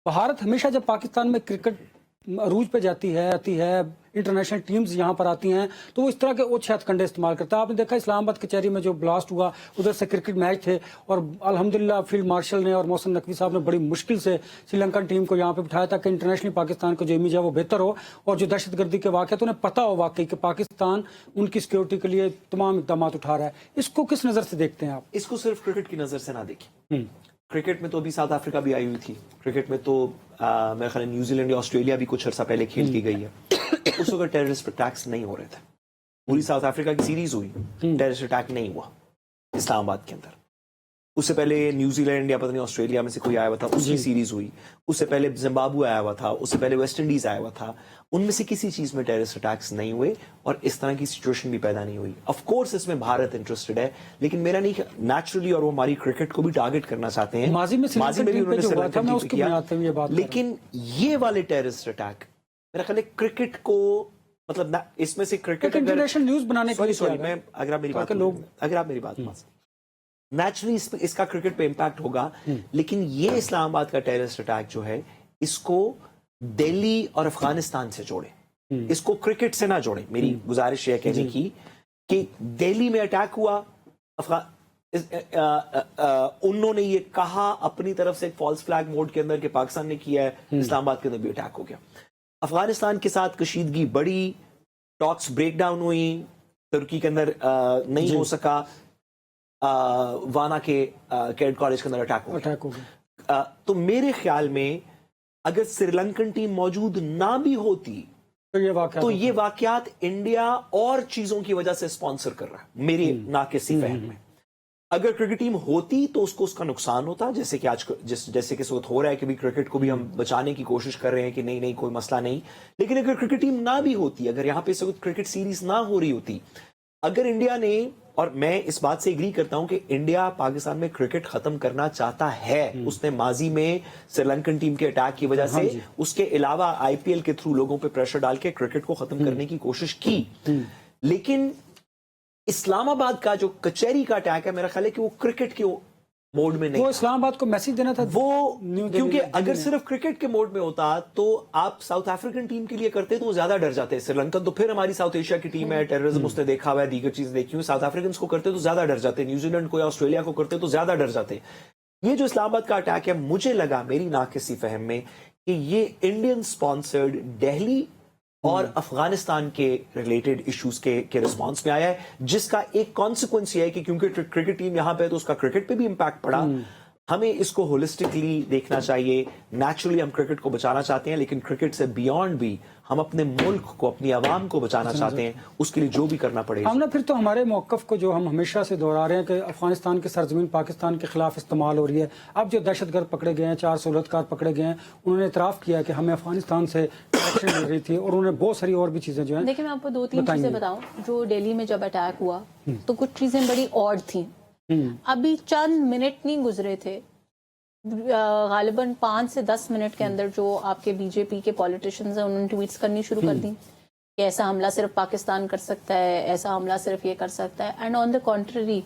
Speaker 1: भारत हमेशा जब पाकिस्तान में क्रिकेट अरूज पे आती है, इंटरनेशनल टीम्स यहाँ पर आती हैं, तो वो इस तरह के ओछे हथकंडे इस्तेमाल करता है। आपने देखा इस्लामाबाद कचहरी में जो ब्लास्ट हुआ, उधर से क्रिकेट मैच थे और अल्हम्दुलिल्लाह फील्ड मार्शल ने और मोहसिन नकवी साहब ने बड़ी मुश्किल से श्रीलंकन टीम को यहाँ पे बिठाया ताकि इंटरनेशनली पाकिस्तान को जो इमेज है वो बेहतर हो, और जो दहशतगर्दी के वाक़े तो उन्हें पता हो वाकई कि पाकिस्तान उनकी सिक्योरिटी के लिए तमाम इकदाम उठा रहा है। इसको किस नज़र से देखते हैं आप?
Speaker 3: इसको सिर्फ क्रिकेट की नजर से ना देखें, क्रिकेट में तो अभी साउथ अफ्रीका भी आई हुई थी, क्रिकेट में तो मेरे ख्याल न्यूजीलैंड या ऑस्ट्रेलिया भी कुछ अर्सा पहले खेल की गई है। उस वक्त टेररिस्ट अटैक्स नहीं हो रहे थे, पूरी साउथ अफ्रीका की सीरीज हुई, टेररिस्ट अटैक नहीं हुआ इस्लामाबाद के अंदर। उससे पहले न्यूजीलैंड या पता नहीं ऑस्ट्रेलिया में से कोई आया हुआ था, उसकी सीरीज हुई। उससे पहले जिम्बाब्वे आया हुआ था, उससे पहले वेस्ट इंडीज आया हुआ था। उनमें से किसी चीज में टेररिस्ट अटैक्स नहीं हुए और इस तरह की सिचुएशन भी पैदा नहीं हुई। ऑफ कोर्स इसमें भारत इंटरेस्टेड है, लेकिन मेरा नहीं नेचुरली, और वो हमारी क्रिकेट को भी टारगेट करना चाहते हैं।
Speaker 1: माजी में भी उन्होंने श्रीलंकन टीम पे किया,
Speaker 3: लेकिन ये वाले टेररिस्ट अटैक मेरा ख्याल है क्रिकेट को, मतलब इसमें से क्रिकेट
Speaker 1: इंटरनेशनल न्यूज बनाने के लिए
Speaker 3: सॉरी मैं अगर आप मेरी बात नेचुरली इसका क्रिकेट पे इम्पैक्ट होगा, लेकिन ये इस्लामाबाद का टेररिस्ट अटैक जो है इसको दिल्ली और अफगानिस्तान से जोड़े, इसको क्रिकेट से ना जोड़े। मेरी गुजारिश है कहने की कि दिल्ली में अटैक हुआ, उन्होंने ये कहा अपनी तरफ से एक फॉल्स फ्लैग मोड के अंदर कि पाकिस्तान ने किया है, इस्लामाबाद के अंदर भी अटैक हो गया। अफगानिस्तान के साथ कशीदगी बढ़ी, टॉक्स ब्रेक डाउन हुई, तुर्की के अंदर नहीं हो सका, वाना के कैडेट कॉलेज के अंदर अटैक हो गया। तो मेरे ख्याल में अगर श्रीलंकन टीम मौजूद ना भी होती तो ये वाकयात इंडिया और चीजों की वजह से स्पॉन्सर कर रहा है मेरी नाकिसी फहम में। अगर क्रिकेट टीम होती तो उसका नुकसान होता, जैसे कि आज जैसे कि इस वक्त हो रहा है कि भी क्रिकेट को भी हम बचाने की कोशिश कर रहे हैं कि नहीं कोई मसला नहीं। लेकिन अगर क्रिकेट टीम ना भी होती, अगर यहाँ पे इस वक्त क्रिकेट सीरीज ना हो रही होती, अगर इंडिया ने, और मैं इस बात से एग्री करता हूं कि इंडिया पाकिस्तान में क्रिकेट खत्म करना चाहता है, उसने माजी में श्रीलंकन टीम के अटैक की वजह से, उसके अलावा आईपीएल के थ्रू लोगों पे प्रेशर डाल के क्रिकेट को खत्म करने की कोशिश की। लेकिन इस्लामाबाद का जो कचहरी का अटैक है, मेरा ख्याल है कि वो क्रिकेट के मोड में नहीं,
Speaker 1: वो इस्लामाबाद को मैसेज देना था
Speaker 3: वो, क्योंकि अगर सिर्फ क्रिकेट के मोड में होता तो आप साउथ अफ्रीकन टीम के लिए करते तो वो ज्यादा डर जाते। श्रीलंकन तो फिर हमारी साउथ एशिया की टीम है, टेररिज्म उसने देखा हुआ है, दीगर चीजें देखी हुई। साउथ अफ्रीकन को करते तो ज्यादा डर जाते, न्यूजीलैंड को या ऑस्ट्रेलिया को करते तो ज्यादा डर जाते। ये जो इस्लामाबाद का अटैक है, मुझे लगा मेरी नाकिसी फहम में कि ये इंडियन स्पॉन्सर्ड दिल्ली और अफगानिस्तान के रिलेटेड इश्यूज के रिस्पांस में आया है, जिसका एक कॉन्सिक्वेंस ये है कि क्योंकि क्रिकेट टीम यहां पे है तो उसका क्रिकेट पे भी इंपैक्ट पड़ा। हमें इसको होलिस्टिकली देखना चाहिए। नेचुरली हम क्रिकेट को बचाना चाहते हैं, लेकिन क्रिकेट से बियॉन्ड भी हम अपने मुल्क को, अपनी आवाम को बचाना चाहते हैं, उसके लिए जो भी करना पड़ेगा।
Speaker 1: हमने फिर तो हमारे मौक़िफ़ को जो हम हमेशा से दोहरा रहे हैं कि अफगानिस्तान की सरजमीन पाकिस्तान के खिलाफ इस्तेमाल हो रही है। अब जो दहशतगर्द पकड़े गए हैं, 4 सहूलतकार पकड़े गए हैं, उन्होंने इतराफ़ किया कि हमें अफगानिस्तान से एक्शन मिल रही थी, और उन्होंने बहुत सारी और भी चीज़ें जो हैं।
Speaker 2: देखिए मैं आपको 2-3 चीज़ें बताऊँ। जो दिल्ली में जब अटैक हुआ तो कुछ चीज़ें बड़ी ऑड थी। अभी चंद मिनट नहीं गुजरे थे, गालिबन 5 से 10 मिनट के अंदर जो आपके बीजेपी के पॉलिटिशियंस हैं उन्होंने ट्वीट्स करनी शुरू कर दी कि ऐसा हमला सिर्फ पाकिस्तान कर सकता है, ऐसा हमला सिर्फ ये कर सकता है। एंड ऑन द कॉन्ट्ररी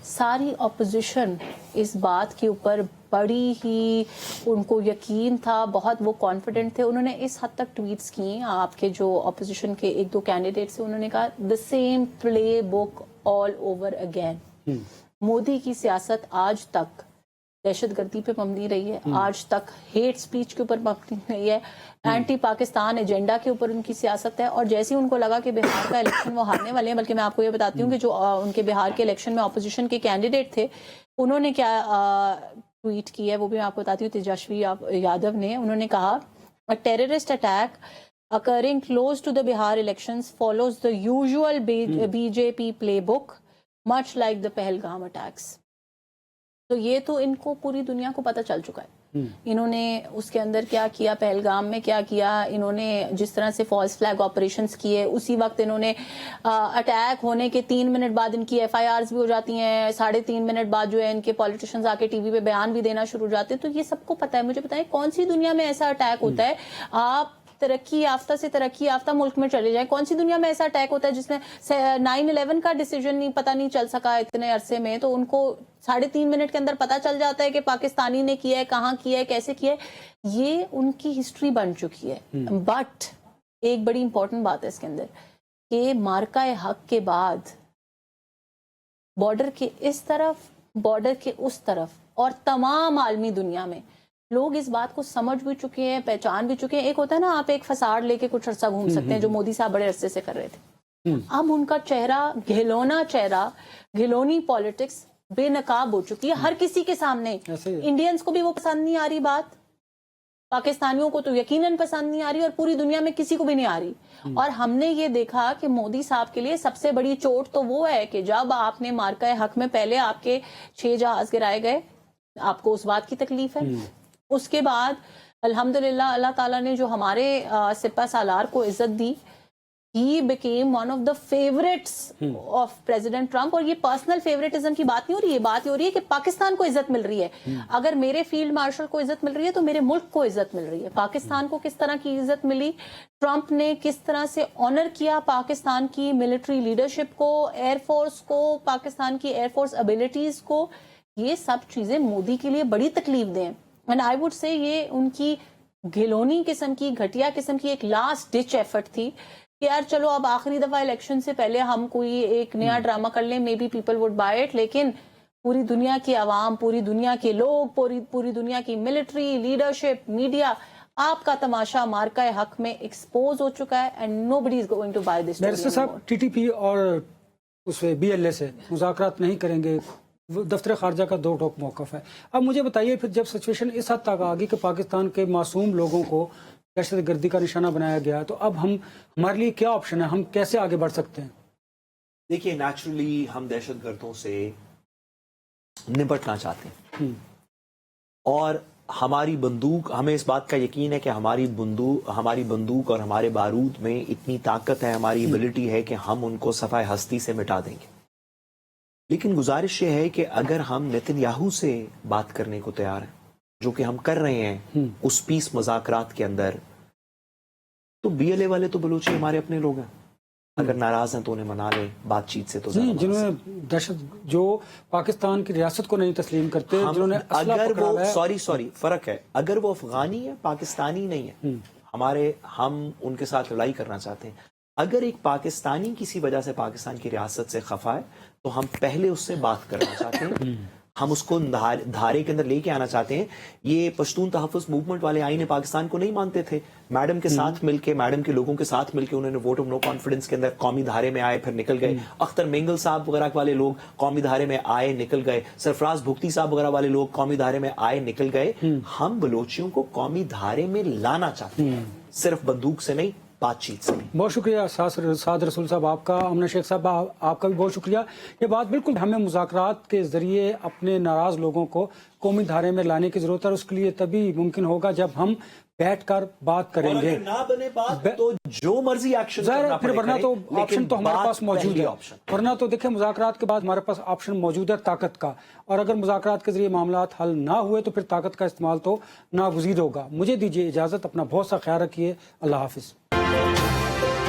Speaker 2: सारी अपोजिशन इस बात के ऊपर बड़ी ही, उनको यकीन था, बहुत वो कॉन्फिडेंट थे। उन्होंने इस हद तक ट्वीट्स की, आपके जो अपोजिशन के 1-2 कैंडिडेट्स से उन्होंने कहा the same play book all over again. Modi की सियासत आज तक दहशतगर्दी पे मबनी रही है, आज तक हेट स्पीच के ऊपर मबनी रही है, एंटी पाकिस्तान एजेंडा के ऊपर उनकी सियासत है। और जैसे ही उनको लगा कि बिहार का इलेक्शन वो हारने वाले हैं, बल्कि मैं आपको ये बताती हूँ कि जो उनके बिहार के इलेक्शन में अपोजिशन के कैंडिडेट थे, उन्होंने क्या ट्वीट की है वो भी मैं आपको बताती हूँ। तेजस्वी यादव ने, उन्होंने कहा a terrorist attack occurring close to the Bihar elections follows the usual BJP playbook, much like the Pahalgam attacks. तो ये तो इनको पूरी दुनिया को पता चल चुका है। इन्होंने उसके अंदर क्या किया, पहलगाम में क्या किया, इन्होंने जिस तरह से फॉल्स फ्लैग ऑपरेशंस किए, उसी वक्त इन्होंने अटैक होने के 3 मिनट बाद इनकी FIRs भी हो जाती हैं, 3.5 मिनट बाद जो है इनके पॉलिटिशियंस आके टीवी पे बयान भी देना शुरू हो जाते हैं। तो ये सबको पता है। मुझे बताएं कौन सी दुनिया में ऐसा अटैक होता है, आप तरक्की याफ्ता से तरक्की याफ्ता मुल्क में चले जाए, कौन सी दुनिया में ऐसा अटैक होता है जिसमें 9/11 का डिसीजन पता नहीं चल सका इतने अरसे में, तो उनको 3.5 मिनट के अंदर पता चल जाता है कि पाकिस्तानी ने किया है, कहाँ किया है, कैसे किया है। ये उनकी हिस्ट्री बन चुकी है। बट एक बड़ी इंपॉर्टेंट बात है इसके अंदर कि मार्का हक के बाद बॉर्डर के इस तरफ, बॉर्डर के उस तरफ और तमाम आलमी दुनिया में लोग इस बात को समझ भी चुके हैं, पहचान भी चुके हैं। एक होता है ना, आप एक फसाड लेके कुछ अरसा घूम सकते हैं, जो मोदी साहब बड़े अरसे से कर रहे थे। अब उनका चेहरा, घिलौना चेहरा, घिलौनी पॉलिटिक्स بے نقاب ہو چکی ہے ہر کسی کے سامنے.
Speaker 1: ایسے ہی.
Speaker 2: انڈینز کو بھی وہ پسند نہیں آ رہی بات, پاکستانیوں کو تو یقیناً پسند نہیں آ رہی, اور پوری دنیا میں کسی کو بھی نہیں آ رہی. اور ہم نے یہ دیکھا کہ مودی صاحب کے لیے سب سے بڑی چوٹ تو وہ ہے کہ جب آپ نے مارکہ حق میں پہلے آپ کے 6 جہاز گرائے گئے, آپ کو اس بات کی تکلیف ہے. اس کے بعد الحمدللہ اللہ تعالیٰ نے جو ہمارے سپہ سالار کو عزت دی, he became one of the favorites of President Trump. اور یہ پرسنل فیوریٹزم کی بات نہیں ہو رہی ہے, بات یہ ہو رہی ہے کہ پاکستان کو عزت مل رہی ہے. اگر میرے فیلڈ مارشل کو عزت مل رہی ہے تو میرے ملک کو عزت مل رہی ہے. پاکستان کو کس طرح کی عزت ملی, ٹرمپ نے کس طرح سے آنر کیا پاکستان کی ملٹری لیڈرشپ کو, ایئر فورس کو, پاکستان کی ایئر فورس ابیلٹیز کو, یہ سب چیزیں مودی کے لیے بڑی تکلیف دیں. اینڈ آئی وڈ سے یہ ان کی گھلونی قسم کی, گھٹیا قسم کی ایک لاسٹ ڈچ ایفرٹ تھی کہ یار چلو اب آخری دفعہ الیکشن سے پہلے ہم کوئی ایک نیا ڈرامہ کر لیں, maybe people would buy it. لیکن پوری دنیا کی عوام, پوری دنیا کے لوگ, پوری دنیا کی ملٹری لیڈرشپ, میڈیا, آپ کا تماشا مارکہ حق میں ایکسپوز ہو چکا ہے. And nobody is going to buy this.
Speaker 1: Barrister صاحب, ٹی ٹی پی اور اس بی ایل اے سے مذاکرات نہیں کریں گے, دفتر خارجہ کا 2 ٹوک موقف ہے. اب مجھے بتائیے پھر جب سچویشن اس حد تک آ گئی کہ پاکستان کے معصوم لوگوں کو دہشت گردی کا نشانہ بنایا گیا, تو اب ہمارے لیے کیا آپشن ہے, ہم کیسے آگے بڑھ سکتے ہیں؟
Speaker 3: دیکھیے نیچرلی ہم دہشت گردوں سے نپٹنا چاہتے ہیں, اور ہماری بندوق, ہمیں اس بات کا یقین ہے کہ ہماری بندوق اور ہمارے بارود میں اتنی طاقت ہے, ہماری ایبلٹی ہے کہ ہم ان کو صفحہ ہستی سے مٹا دیں گے. لیکن گزارش یہ ہے کہ اگر ہم نیتن یاہو سے بات کرنے کو تیار ہیں, جو کہ ہم کر رہے ہیں اس پیس مذاکرات کے اندر, تو بی ایل اے والے تو بلوچی ہمارے اپنے لوگ ہیں, اگر ناراض ہیں تو انہیں منا لیں بات چیت سے. تو
Speaker 1: جنہوں نے دہشت, جو پاکستان کی ریاست کو نہیں تسلیم کرتے, جنہوں نے
Speaker 3: اگر وہ سوری فرق ہے, اگر وہ افغانی ہے پاکستانی نہیں ہے, ہم ان کے ساتھ لڑائی کرنا چاہتے ہیں. اگر ایک پاکستانی کسی وجہ سے پاکستان کی ریاست سے خفا ہے تو ہم پہلے اس سے بات کرنا چاہتے ہیں, ہم اس کو دھارے کے اندر لے کے آنا چاہتے ہیں. یہ پشتون تحفظ موومنٹ والے آئین پاکستان کو نہیں مانتے تھے, میڈم کے ساتھ مل کے, میڈم کے لوگوں کے ساتھ مل کے انہوں نے ووٹ آف نو کانفیڈنس کے اندر قومی دھارے میں آئے, پھر نکل گئے. اختر مینگل صاحب وغیرہ والے لوگ قومی دھارے میں آئے, نکل گئے. سرفراز بھگتی صاحب وغیرہ والے لوگ قومی دھارے میں آئے, نکل گئے. ہم بلوچیوں کو قومی دھارے میں لانا چاہتے ہیں, صرف بندوق سے نہیں, بات چیت سے.
Speaker 1: بہت شکریہ سعد رسول صاحب آپ کا, امنہ شیخ صاحب آپ کا بھی بہت شکریہ. یہ بات بالکل, ہمیں مذاکرات کے ذریعے اپنے ناراض لوگوں کو قومی دھارے میں لانے کی ضرورت ہے, اور اس کے لیے تبھی ممکن ہوگا جب ہم بیٹھ کر بات کریں گے.
Speaker 3: نہ بنے بات تو جو مرضی ایکشن کرنا پڑے,
Speaker 1: ورنہ تو آپشن تو ہمارے پاس موجود ہے. ورنہ تو دیکھیں مذاکرات کے بعد ہمارے پاس آپشن موجود ہے طاقت کا, اور اگر مذاکرات کے ذریعے معاملات حل نہ ہوئے تو پھر طاقت کا استعمال تو ناگزیر ہوگا. مجھے دیجیے اجازت, اپنا بہت سا خیال رکھیے, اللہ حافظ.